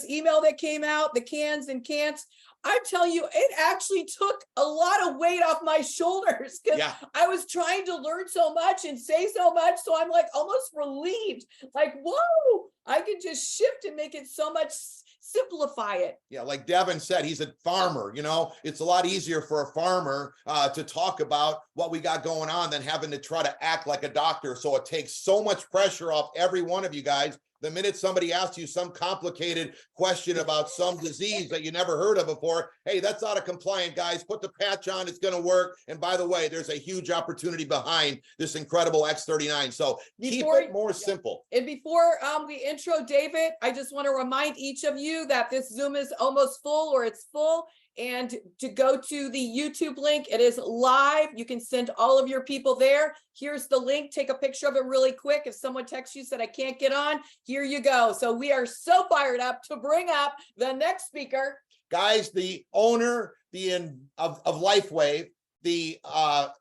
email that came out, the cans and can'ts. I'm telling you, it actually took a lot of weight off my shoulders because I was trying to learn so much and say so much. So I'm like almost relieved, like, whoa, I can just shift and make it so much, simplify it. Yeah, like Devin said, he's a farmer. You know, it's a lot easier for a farmer to talk about what we got going on than having to try to act like a doctor. So it takes so much pressure off every one of you guys. The minute somebody asks you some complicated question about some disease that you never heard of before, hey, that's out of compliant, guys. Put the patch on, it's going to work. And by the way, there's a huge opportunity behind this incredible X39. So keep it more simple. And before we intro David, I just want to remind each of you that this Zoom is almost full or it's full. And to go to the YouTube link, it is live. You can send all of your people there. Here's the link. Take a picture of it really quick. If someone texts you said, I can't get on, here you go. So we are so fired up to bring up the next speaker. Guys, the owner of LifeWave, the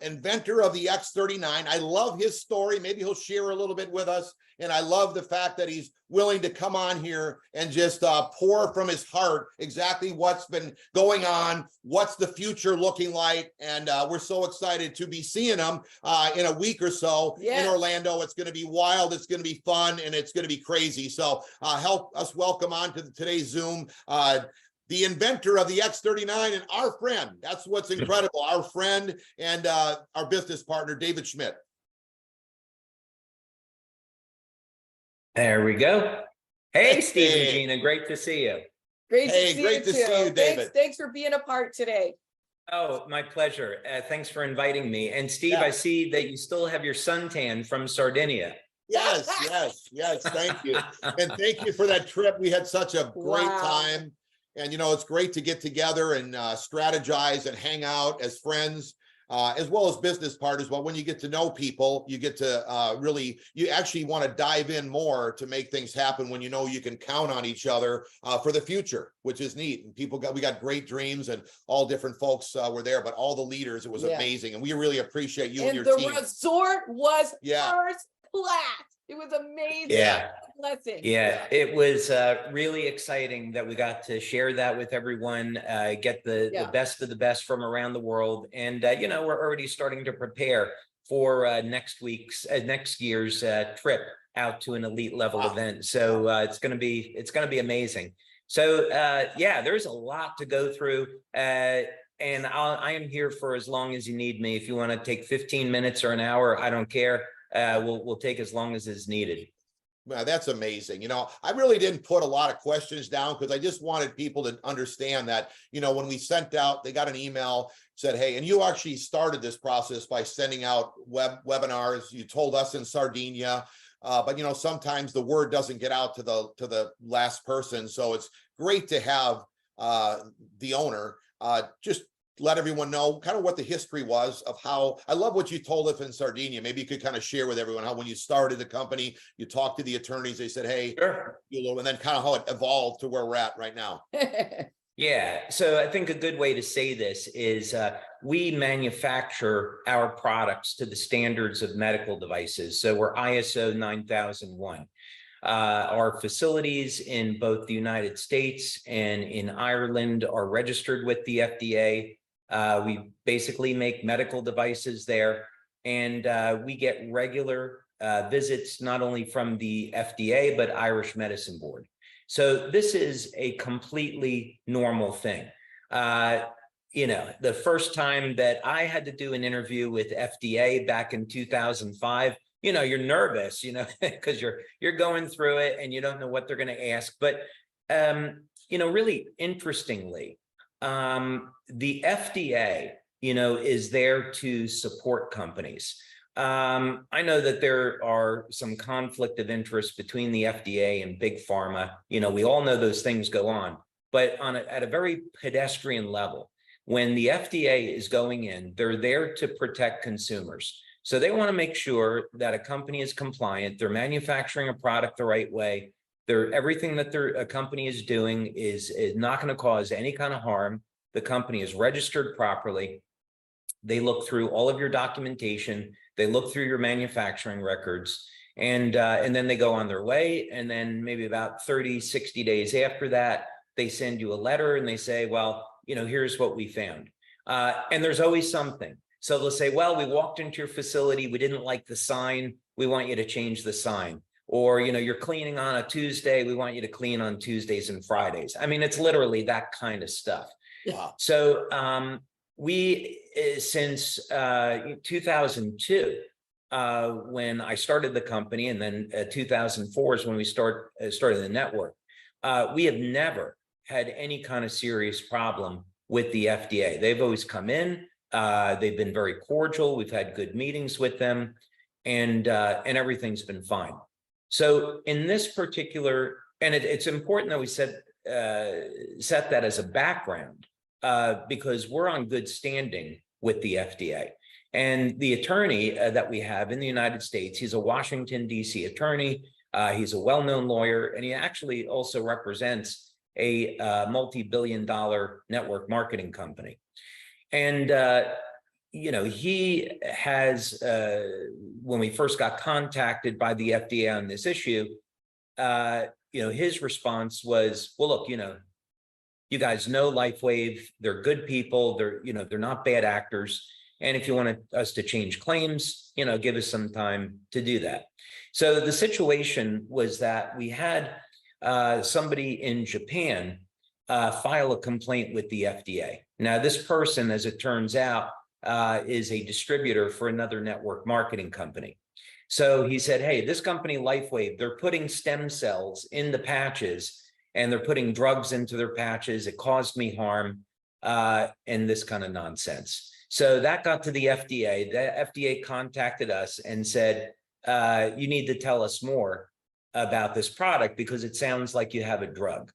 inventor of the X39. I love his story. Maybe he'll share a little bit with us. And I love the fact that he's willing to come on here and just pour from his heart exactly what's been going on, what's the future looking like. And we're so excited to be seeing him in a week or so in Orlando. It's going to be wild. It's going to be fun, and it's going to be crazy. So help us welcome on to today's Zoom the inventor of the X39 and our friend. That's what's incredible. Our friend and our business partner, David Schmidt. There we go. Hey, Steve and Gina, great to see you. Great to see you, David. Thanks for being a part today. Oh, my pleasure. Thanks for inviting me. And Steve, I see that you still have your suntan from Sardinia. Yes. Thank you. And thank you for that trip. We had such a great time. And, you know, it's great to get together and strategize and hang out as friends, as well as business partners. But when you get to know people, you get to you actually want to dive in more to make things happen when you know you can count on each other for the future, which is neat. And we got great dreams, and all different folks were there, but all the leaders, it was amazing. And we really appreciate you and your team. And the resort was first class. It was amazing. Blessing. It was really exciting that we got to share that with everyone, get the best of the best from around the world. And, you know, we're already starting to prepare for next year's trip out to an elite level event. So it's going to be amazing. So there's a lot to go through. And I am here for as long as you need me. If you want to take 15 minutes or an hour, I don't care. We'll take as long as is needed. Wow, that's amazing. You know, I really didn't put a lot of questions down because I just wanted people to understand that, you know, when we sent out, they got an email, said, hey, and you actually started this process by sending out webinars. You told us in Sardinia, but, you know, sometimes the word doesn't get out to the last person. So it's great to have the owner just let everyone know kind of what the history was of how. I love what you told us in Sardinia. Maybe you could kind of share with everyone how when you started the company, you talked to the attorneys, they said, hey, and then kind of how it evolved to where we're at right now. Yeah, so I think a good way to say this is we manufacture our products to the standards of medical devices. So we're ISO 9001. Our facilities in both the United States and in Ireland are registered with the FDA. We basically make medical devices there, and we get regular visits not only from the FDA, but Irish Medicine Board. So this is a completely normal thing. You know, the first time that I had to do an interview with FDA back in 2005, you know, you're nervous, you know, because you're going through it and you don't know what they're going to ask. But, you know, really interestingly, the FDA, you know, is there to support companies. I know that there are some conflict of interest between the FDA and big pharma. You know, we all know those things go on, but at a very pedestrian level, when the FDA is going in, they're there to protect consumers. So they want to make sure that a company is compliant, they're manufacturing a product the right way, everything that a company is doing is not going to cause any kind of harm. The company is registered properly. They look through all of your documentation, they look through your manufacturing records, and then they go on their way. And then maybe about 30, 60 days after that, they send you a letter and they say, well, here's what we found. And there's always something. So they'll say, well, we walked into your facility, we didn't like the sign, we want you to change the sign. Or, you're cleaning on a Tuesday, we want you to clean on Tuesdays and Fridays. I mean, it's literally that kind of stuff. Wow. So we, since 2002, when I started the company, and then 2004 is when we started the network, we have never had any kind of serious problem with the FDA. They've always come in, they've been very cordial, we've had good meetings with them, and everything's been fine. So in this particular, and it's important that we set that as a background, because we're on good standing with the FDA. And the attorney that we have in the United States, he's a Washington, D.C. attorney. He's a well-known lawyer, and he actually also represents a multi-billion-dollar network marketing company. And, he has, when we first got contacted by the FDA on this issue, his response was, well, look, you guys know LifeWave, they're good people, they're not bad actors. And if you want us to change claims, give us some time to do that. So the situation was that we had somebody in Japan file a complaint with the FDA. Now, this person, as it turns out, is a distributor for another network marketing company. So he said, hey, this company, LifeWave, they're putting stem cells in the patches and they're putting drugs into their patches. It caused me harm, and this kind of nonsense. So that got to the FDA. The FDA contacted us and said, you need to tell us more about this product because it sounds like you have a drug.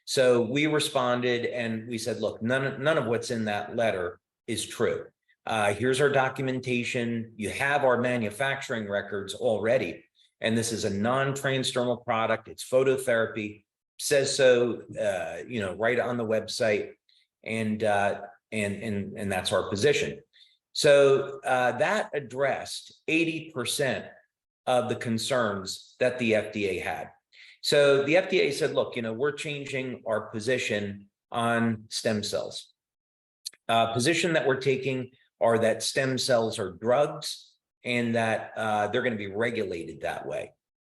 So we responded and we said, look, none of what's in that letter is true. Here's our documentation. You have our manufacturing records already. And this is a non-transdermal product. It's phototherapy, says so, right on the website. And that's our position. So that addressed 80% of the concerns that the FDA had. So the FDA said, look, we're changing our position on stem cells. Position that we're taking are that stem cells are drugs and that they're going to be regulated that way.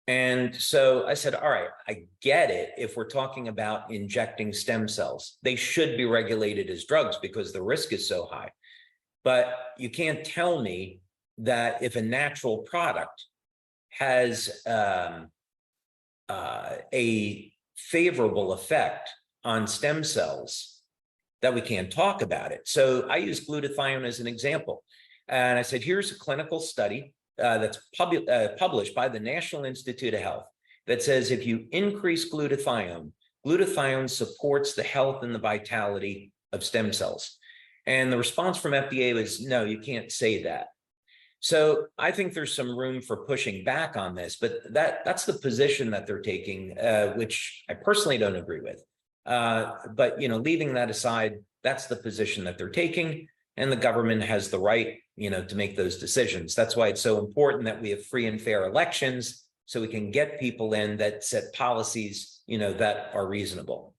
And so I said, all right, I get it. If we're talking about injecting stem cells, they should be regulated as drugs because the risk is so high. But you can't tell me that if a natural product has a favorable effect on stem cells, that we can't talk about it. So I use glutathione as an example. And I said, here's a clinical study that's published by the National Institute of Health that says if you increase glutathione, glutathione supports the health and the vitality of stem cells. And the response from FDA was, no, you can't say that. So I think there's some room for pushing back on this, but that's the position that they're taking, which I personally don't agree with. But leaving that aside, that's the position that they're taking, and the government has the right, to make those decisions. That's why it's so important that we have free and fair elections, so we can get people in that set policies, that are reasonable.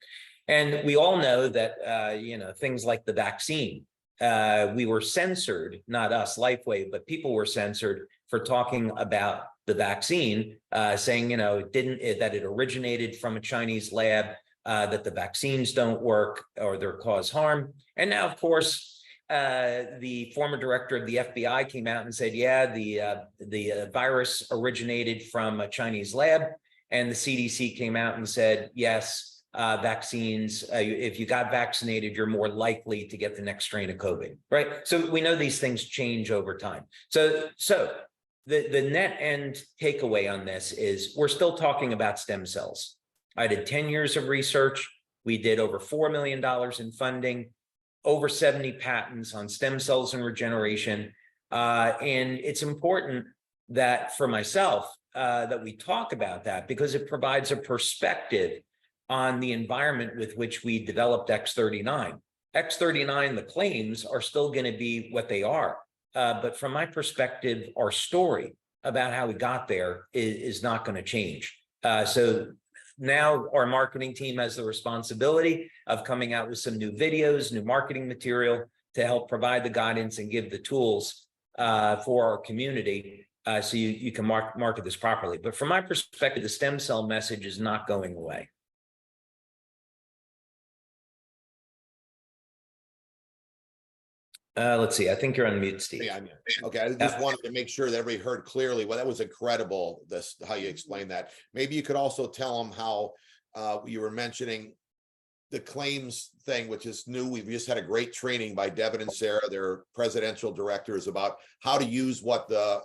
And we all know that, things like the vaccine, we were censored, not us, LifeWave, but people were censored for talking about the vaccine, saying, that it originated from a Chinese lab, that the vaccines don't work or they cause harm. And now, of course, the former director of the FBI came out and said, yeah, the virus originated from a Chinese lab. And the CDC came out and said, yes, vaccines, if you got vaccinated, you're more likely to get the next strain of COVID, right? So we know these things change over time. So the net end takeaway on this is we're still talking about stem cells. I did 10 years of research. We did over $4 million in funding, over 70 patents on stem cells and regeneration. And it's important that for myself, that we talk about that because it provides a perspective on the environment with which we developed X39. X39, the claims are still going to be what they are. But from my perspective, our story about how we got there is not going to change. So now our marketing team has the responsibility of coming out with some new videos, new marketing material to help provide the guidance and give the tools for our community so you can market this properly. But from my perspective, the stem cell message is not going away. Let's see. I think you're on mute, Steve. Yeah, okay. I just wanted to make sure that everybody heard clearly. Well, that was incredible. This how you explained that. Maybe you could also tell them how you were mentioning the claims thing, which is new. We've just had a great training by Devin and Sarah, their presidential directors, about how to use what the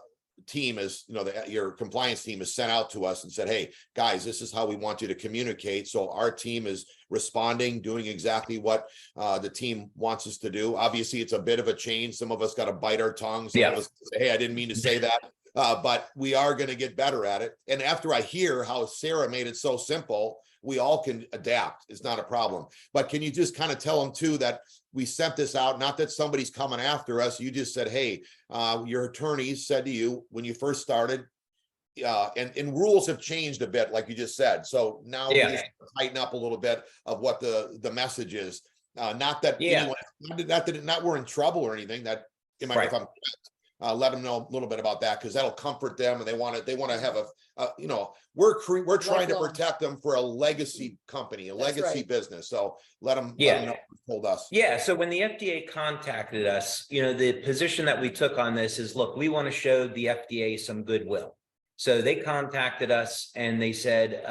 team is, your compliance team has sent out to us and said, hey, guys, this is how we want you to communicate. So our team is responding, doing exactly what the team wants us to do. Obviously, it's a bit of a change. Some of us got to bite our tongues. Some of us say, hey, I didn't mean to say that. But we are going to get better at it. And after I hear how Sarah made it so simple, we all can adapt. It's not a problem. But can you just kind of tell them too that we sent this out, not that somebody's coming after us. You just said, hey, your attorneys said to you when you first started, and rules have changed a bit, like you just said. So now we just tighten up a little bit of what the message is. Not that anyone, not we're in trouble or anything. That if I'm correct, let them know a little bit about that, because that'll comfort them, and they want to have we're trying to protect them for a legacy company, a legacy business. So let them know who told us. Yeah. So when the FDA contacted us, the position that we took on this is, look, we want to show the FDA some goodwill. So they contacted us and they said,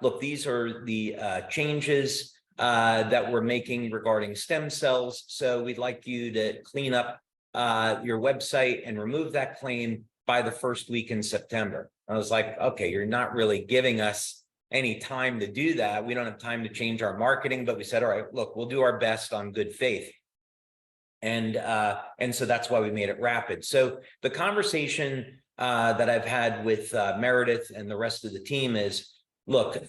look, these are the changes that we're making regarding stem cells. So we'd like you to clean up your website and remove that claim by the first week in September. I was like, okay, you're not really giving us any time to do that. We don't have time to change our marketing, but we said, all right, look, we'll do our best on good faith. And so that's why we made it rapid. So the conversation that I've had with Meredith and the rest of the team is, look,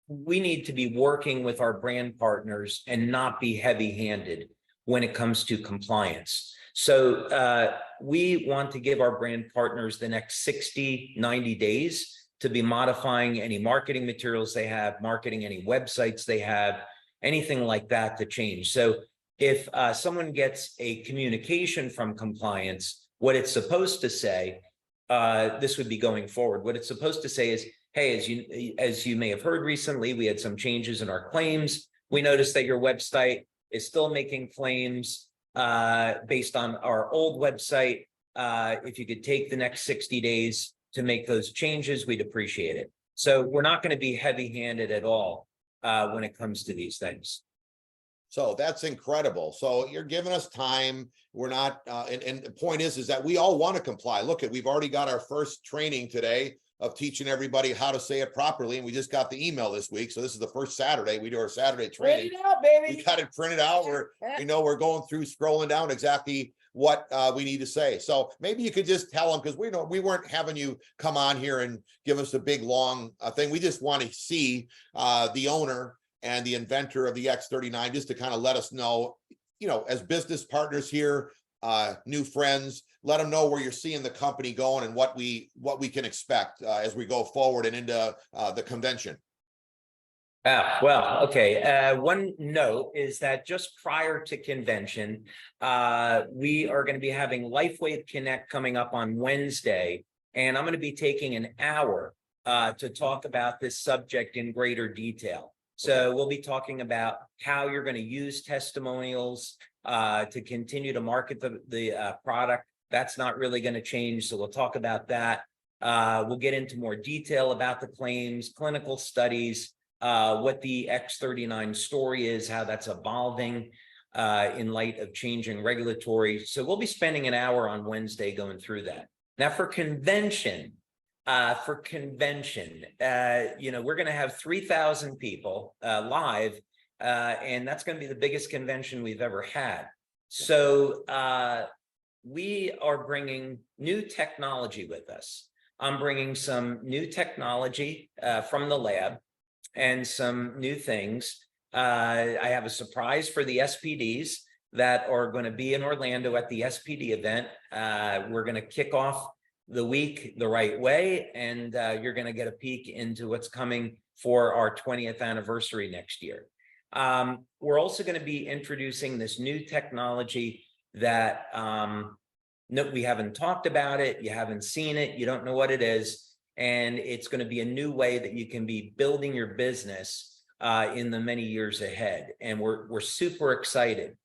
we need to be working with our brand partners and not be heavy-handed when it comes to compliance. So we want to give our brand partners the next 60, 90 days to be modifying any marketing materials they have, marketing any websites they have, anything like that to change. So if someone gets a communication from compliance, what it's supposed to say, this would be going forward. What it's supposed to say is, hey, as you may have heard recently, we had some changes in our claims. We noticed that your website is still making claims based on our old website. If you could take the next 60 days to make those changes, we'd appreciate it. So we're not going to be heavy-handed at all when it comes to these things. So that's incredible. So you're giving us time. We're not, and the point is that we all want to comply. Look, we've already got our first training today of teaching everybody how to say it properly. And we just got the email this week. So this is the first Saturday. We do our Saturday training. Print it out, baby. We got it printed out. We're going through, scrolling down exactly what we need to say. So maybe you could just tell them, because we weren't having you come on here and give us a big, long thing. We just want to see the owner and the inventor of the X39, just to kind of let us know, as business partners here, new friends, let them know where you're seeing the company going and what we can expect as we go forward and into the convention. Well, okay. One note is that just prior to convention, we are going to be having LifeWave Connect coming up on Wednesday, and I'm going to be taking an hour to talk about this subject in greater detail. So we'll be talking about how you're going to use testimonials to continue to market the product. That's not really going to change. So we'll talk about that. We'll get into more detail about the claims, clinical studies, what the X39 story is, how that's evolving in light of changing regulatory. So we'll be spending an hour on Wednesday going through that. Now for convention, we're going to have 3,000 people live, and that's going to be the biggest convention we've ever had. So we are bringing new technology with us. I'm bringing some new technology from the lab and some new things. I have a surprise for the SPDs that are going to be in Orlando at the SPD event. We're going to kick off the week the right way, and you're going to get a peek into what's coming for our 20th anniversary next year. We're also going to be introducing this new technology that no, we haven't talked about it, you haven't seen it, you don't know what it is, and it's going to be a new way that you can be building your business in the many years ahead, and we're super excited.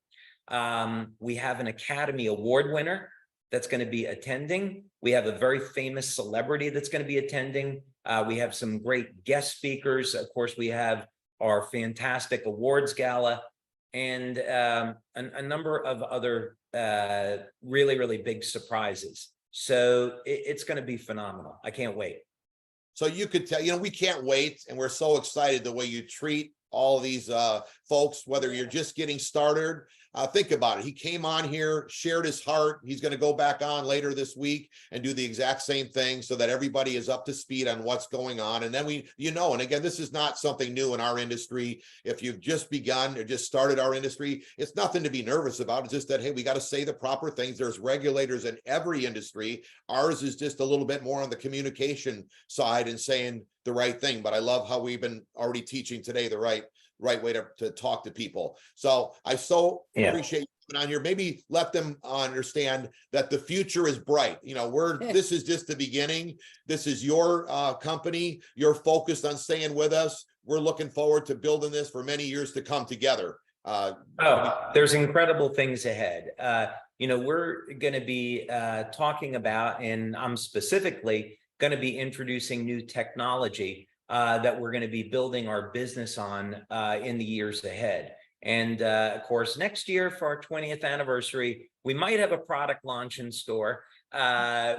We have an Academy Award winner that's going to be attending. We have a very famous celebrity that's going to be attending. We have some great guest speakers. Of course, we have our fantastic awards gala, and a number of other really, really big surprises. So it's going to be phenomenal. I can't wait. So you could tell, we can't wait, and we're so excited the way you treat all of these folks, whether you're just getting started. Think about it. He came on here, shared his heart. He's going to go back on later this week and do the exact same thing so that everybody is up to speed on what's going on. And then and again, this is not something new in our industry. If you've just begun or just started our industry, it's nothing to be nervous about. It's just that, hey, we got to say the proper things. There's regulators in every industry. Ours is just a little bit more on the communication side and saying the right thing. But I love how we've been already teaching today the right way to talk to people. So I appreciate you coming on here. Maybe let them understand that the future is bright. This is just the beginning. This is your company. You're focused on staying with us. We're looking forward to building this for many years to come together. There's incredible things ahead. We're going to be talking about, and I'm specifically going to be introducing new technology that we're going to be building our business on in the years ahead. And of course, next year for our 20th anniversary, we might have a product launch in store,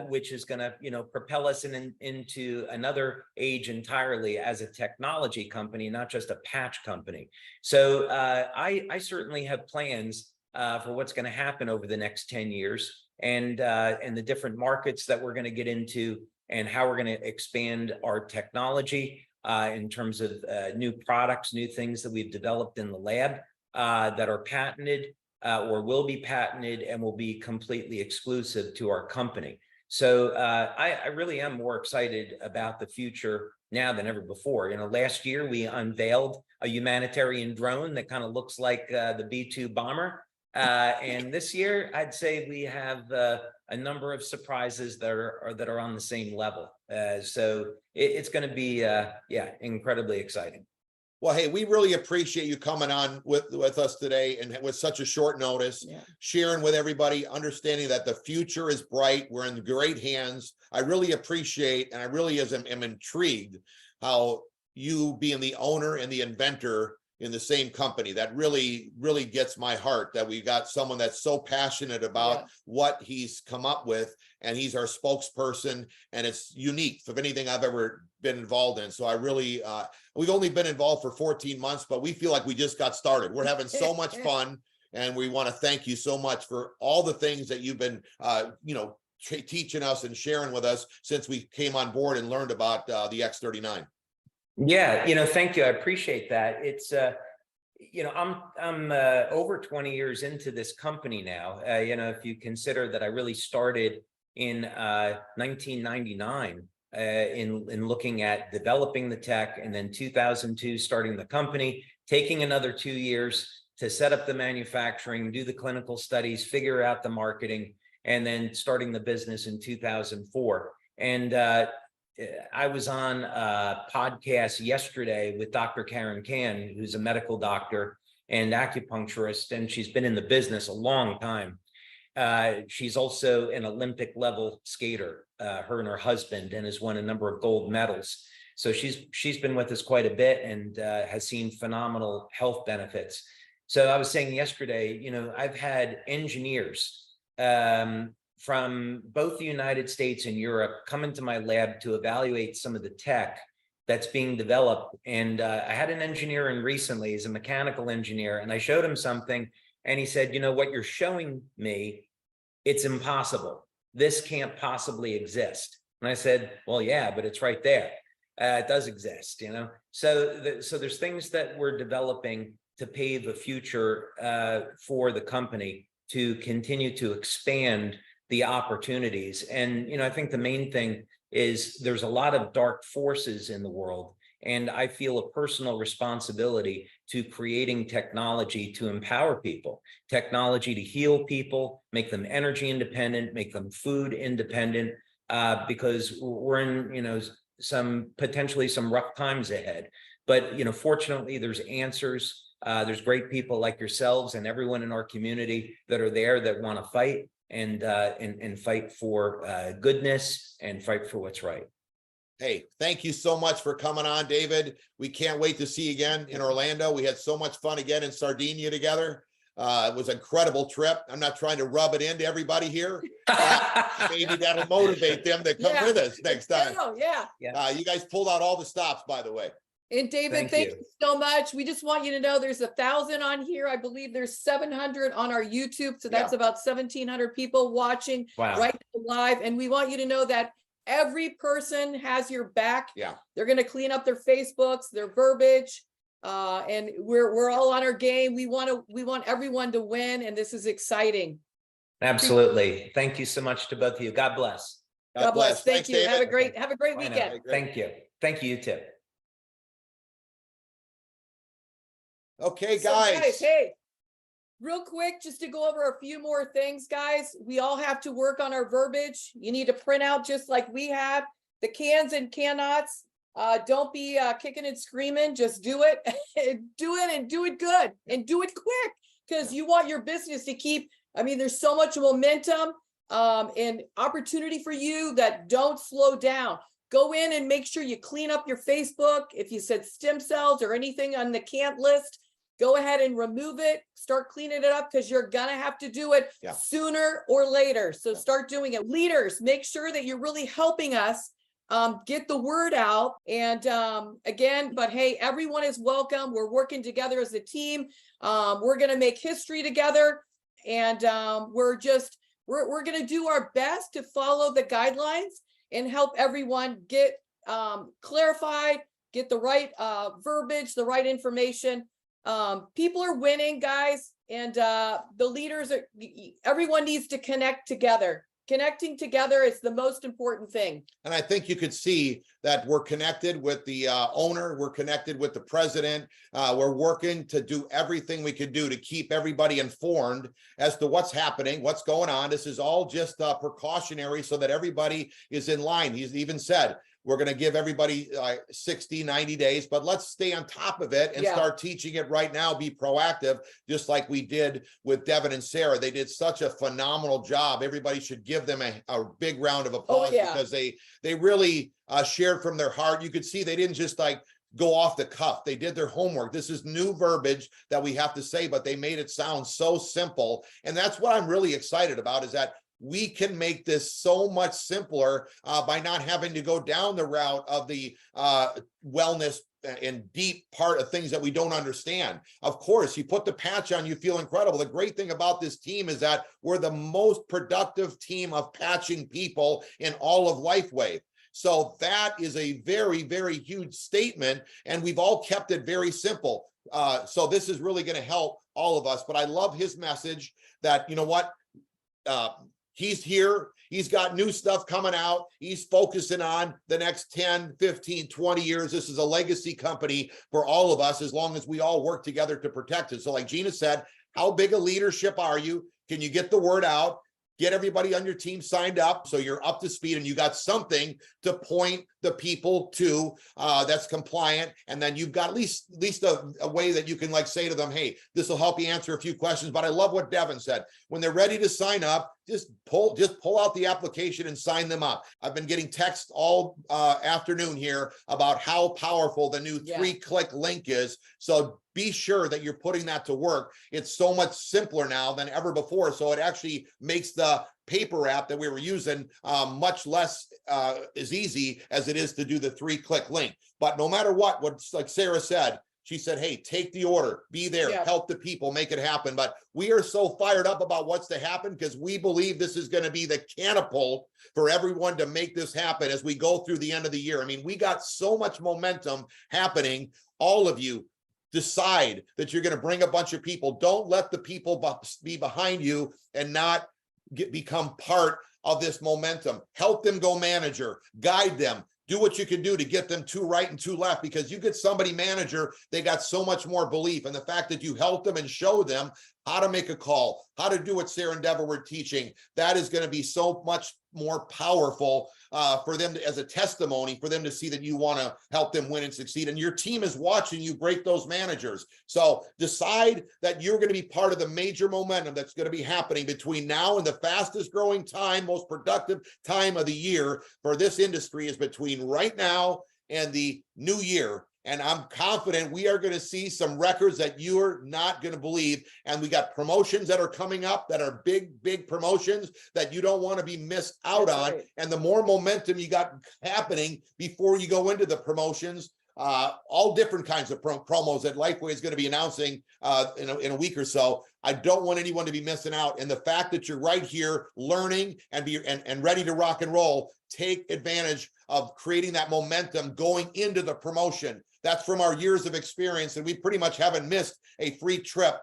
which is going to, propel us into another age entirely as a technology company, not just a patch company. So I certainly have plans for what's going to happen over the next 10 years and the different markets that we're going to get into, and how we're going to expand our technology in terms of new products, new things that we've developed in the lab that are patented or will be patented and will be completely exclusive to our company. So I really am more excited about the future now than ever before. Last year we unveiled a humanitarian drone that kind of looks like the B-2 bomber. And this year, I'd say we have a number of surprises that are on the same level. So it's going to be, incredibly exciting. Well, hey, we really appreciate you coming on with us today and with such a short notice, sharing with everybody, understanding that the future is bright. We're in great hands. I really appreciate, and I really am intrigued how you being the owner and the inventor in the same company, that really, really gets my heart, that we got someone that's so passionate about what he's come up with, and he's our spokesperson, and it's unique from anything I've ever been involved in. So I really, we've only been involved for 14 months, but we feel like we just got started. We're having so much fun, and we want to thank you so much for all the things that you've been, teaching us and sharing with us since we came on board and learned about the X39. Yeah, thank you. I appreciate that. It's, I'm over 20 years into this company now. If you consider that I really started in 1999 in looking at developing the tech, and then 2002 starting the company, taking another 2 years to set up the manufacturing, do the clinical studies, figure out the marketing, and then starting the business in 2004. And I was on a podcast yesterday with Dr. Karen Kan, who's a medical doctor and acupuncturist, and she's been in the business a long time. She's also an Olympic level skater, her and her husband, and has won a number of gold medals. So she's been with us quite a bit and has seen phenomenal health benefits. So I was saying yesterday, I've had engineers from both the United States and Europe come into my lab to evaluate some of the tech that's being developed. And I had an engineer in recently, he's a mechanical engineer, and I showed him something, and he said, what you're showing me it's impossible. This can't possibly exist. And I said, well, yeah, but it's right there. It does exist, you know? So, so there's things that we're developing to pave a future for the company to continue to expand the opportunities. And, you know, I think the main thing is there's a lot of dark forces in the world. And I feel a personal responsibility to creating technology to empower people, technology to heal people, make them energy independent, make them food independent, because we're in, you know, potentially some rough times ahead. But, you know, fortunately, there's answers. There's great people like yourselves and everyone in our community that are there that want to fight and fight for goodness and fight for what's right. Hey, thank you so much for coming on, David. We can't wait to see you again in Orlando. We had so much fun again in Sardinia together. It was an incredible trip. I'm not trying to rub it into everybody here. Maybe that'll motivate them to come with us next time. Yeah. You guys pulled out all the stops, by the way. And David, thank you so much. We just want you to know there's 1,000 on here. I believe there's 700 on our YouTube. So that's about 1,700 people watching right now live. And we want you to know that every person has your back. Yeah. They're going to clean up their Facebooks, their verbiage. And we're all on our game. We want everyone to win. And this is exciting. Absolutely. Thank you so much to both of you. God bless. God bless. Thank Thanks, you. David. Have a great weekend. Thank you. Thank you, you too. Okay, So guys. hey, real quick, just to go over a few more things, guys. We all have to work on our verbiage. You need to print out just like we have the cans and cannots. Don't be kicking and screaming. Just do it. Do it and do it good and do it quick, because you want your business to keep. I mean, there's so much momentum and opportunity for you that don't slow down. Go in and make sure you clean up your Facebook. If you said stem cells or anything on the can't list, go ahead and remove it. Start cleaning it up, because you're going to have to do it sooner or later. So start doing it. Leaders, make sure that you're really helping us get the word out. And again, but hey, everyone is welcome. We're working together as a team. We're going to make history together. And we're going to do our best to follow the guidelines and help everyone get clarified, get the right verbiage, the right information. People are winning, guys, and the leaders are, everyone needs to connect together. Connecting together is the most important thing. And I think you could see that we're connected with the owner. We're connected with the president. We're working to do everything we can do to keep everybody informed as to what's happening, what's going on. This is all just precautionary so that everybody is in line. He's even said, we're going to give everybody 60, 90 days, but let's stay on top of it and start teaching it right now, be proactive, just like we did with Devin and Sarah. They did such a phenomenal job. Everybody should give them a big round of applause because they really shared from their heart. You could see they didn't just like go off the cuff. They did their homework. This is new verbiage that we have to say, but they made it sound so simple. And that's what I'm really excited about, is that we can make this so much simpler by not having to go down the route of the wellness and deep part of things that we don't understand. Of course, you put the patch on, you feel incredible. The great thing about this team is that we're the most productive team of patching people in all of LifeWave. So that is a very, very huge statement, and we've all kept it very simple. So this is really going to help all of us. But I love his message that, you know what, he's here. He's got new stuff coming out. He's focusing on the next 10, 15, 20 years. This is a legacy company for all of us, as long as we all work together to protect it. So like Gina said, how big a leadership are you? Can you get the word out? Get everybody on your team signed up so you're up to speed and you got something to point the people to that's compliant. And then you've got at least a way that you can like say to them, hey, this will help you answer a few questions. But I love what Devin said. When they're ready to sign up, just pull out the application and sign them up. I've been getting texts all afternoon here about how powerful the new 3-click link is. So be sure that you're putting that to work. It's so much simpler now than ever before. So it actually makes the paper app that we were using much less as easy as it is to do the 3-click link. But no matter what like Sarah said, She said, hey, take the order, be there, Yeah. help the people, make it happen. But we are so fired up about what's to happen because we believe this is going to be the catapult for everyone to make this happen as we go through the end of the year. I mean, we got so much momentum happening. All of you decide that you're going to bring a bunch of people. Don't let the people be behind you and not become part of this momentum. Help them go manager, guide them. Do what you can do to get them two right and two left, because you get somebody manager, they got so much more belief. And the fact that you help them and show them how to make a call, how to do what Sarah and Deborah were teaching, that is going to be so much more powerful for them as a testimony, for them to see that you want to help them win and succeed. And your team is watching you break those managers. So decide that you're going to be part of the major momentum that's going to be happening between now and the fastest growing time, most productive time of the year for this industry is between right now and the new year. And I'm confident we are going to see some records that you're not going to believe. And we got promotions that are coming up that are big, big promotions that you don't want to be missed out That's on. right. And the more momentum you got happening before you go into the promotions, all different kinds of promos that Lifeway is going to be announcing in a week or so. I don't want anyone to be missing out. And the fact that you're right here learning and ready to rock and roll, take advantage of creating that momentum going into the promotion. That's from our years of experience. And we pretty much haven't missed a free trip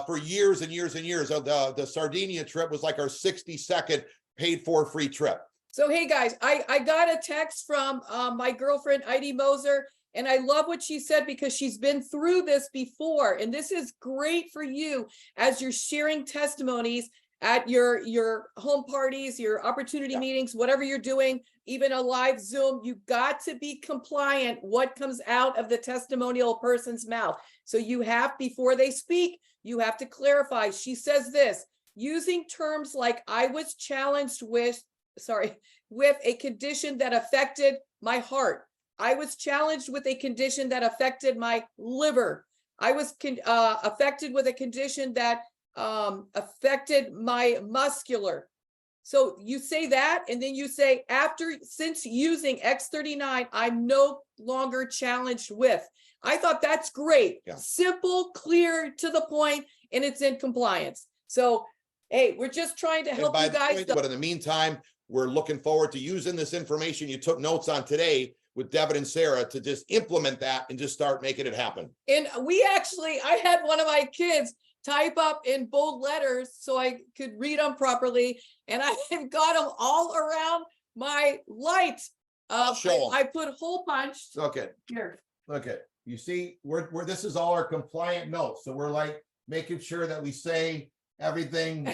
for years and years and years. The Sardinia trip was like our 62nd paid for free trip. So, hey guys, I got a text from my girlfriend, Heidi Moser, and I love what she said because she's been through this before. And this is great for you as you're sharing testimonies at your home parties, your opportunity meetings, whatever you're doing, even a live Zoom. You got to be compliant what comes out of the testimonial person's mouth. So you have, before they speak, you have to clarify. She says this, using terms like I was challenged with a condition that affected my heart. I was challenged with a condition that affected my liver. I was affected with a condition that affected my muscular. So you say that, and then you say, since using X39, I'm no longer challenged with. I thought that's great. Yeah. Simple, clear, to the point, and it's in compliance. So, hey, we're just trying to help you guys. But in the meantime, we're looking forward to using this information you took notes on today with Devin and Sarah to just implement that and just start making it happen. And I had one of my kids type up in bold letters so I could read them properly. And I got them all around my light. I put hole punched. Okay. Here. Okay. You see, this is all our compliant notes. So we're like making sure that we say everything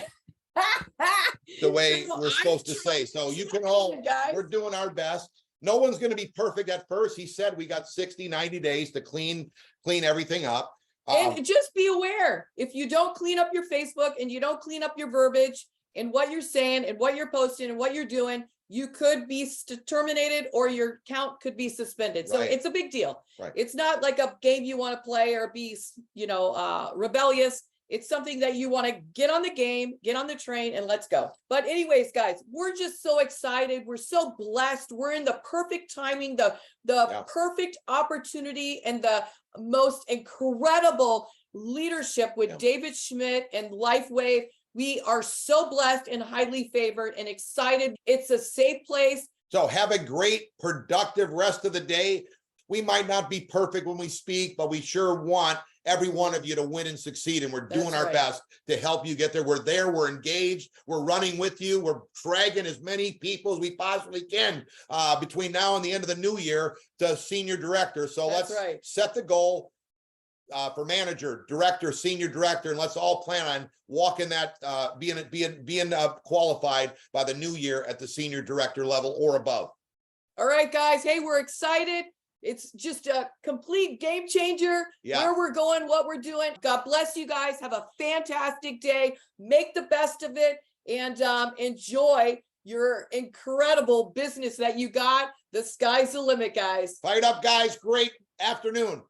the way we're supposed to say. So you can all, we're doing our best. No one's going to be perfect at first. He said we got 60, 90 days to clean everything up. And just be aware, if you don't clean up your Facebook and you don't clean up your verbiage and what you're saying and what you're posting and what you're doing, you could be terminated or your account could be suspended. So it's a big deal. Right. It's not like a game you want to play or be, rebellious. It's something that you want to get on the game, get on the train, and let's go. But anyways, guys, we're just so excited. We're so blessed. We're in the perfect timing, the perfect opportunity, and the most incredible leadership with David Schmidt and LifeWave. We are so blessed and highly favored and excited. It's a safe place. So have a great, productive rest of the day. We might not be perfect when we speak, but we sure want every one of you to win and succeed. And we're doing our best to help you get there. We're there. We're engaged. We're running with you. We're dragging as many people as we possibly can between now and the end of the new year to senior director. So let's set the goal for manager, director, senior director, and let's all plan on walking that, being qualified by the new year at the senior director level or above. All right, guys. Hey, we're excited. It's just a complete game changer where we're going, what we're doing. God bless you guys. Have a fantastic day. Make the best of it and enjoy your incredible business that you got. The sky's the limit, guys. Fired up, guys. Great afternoon.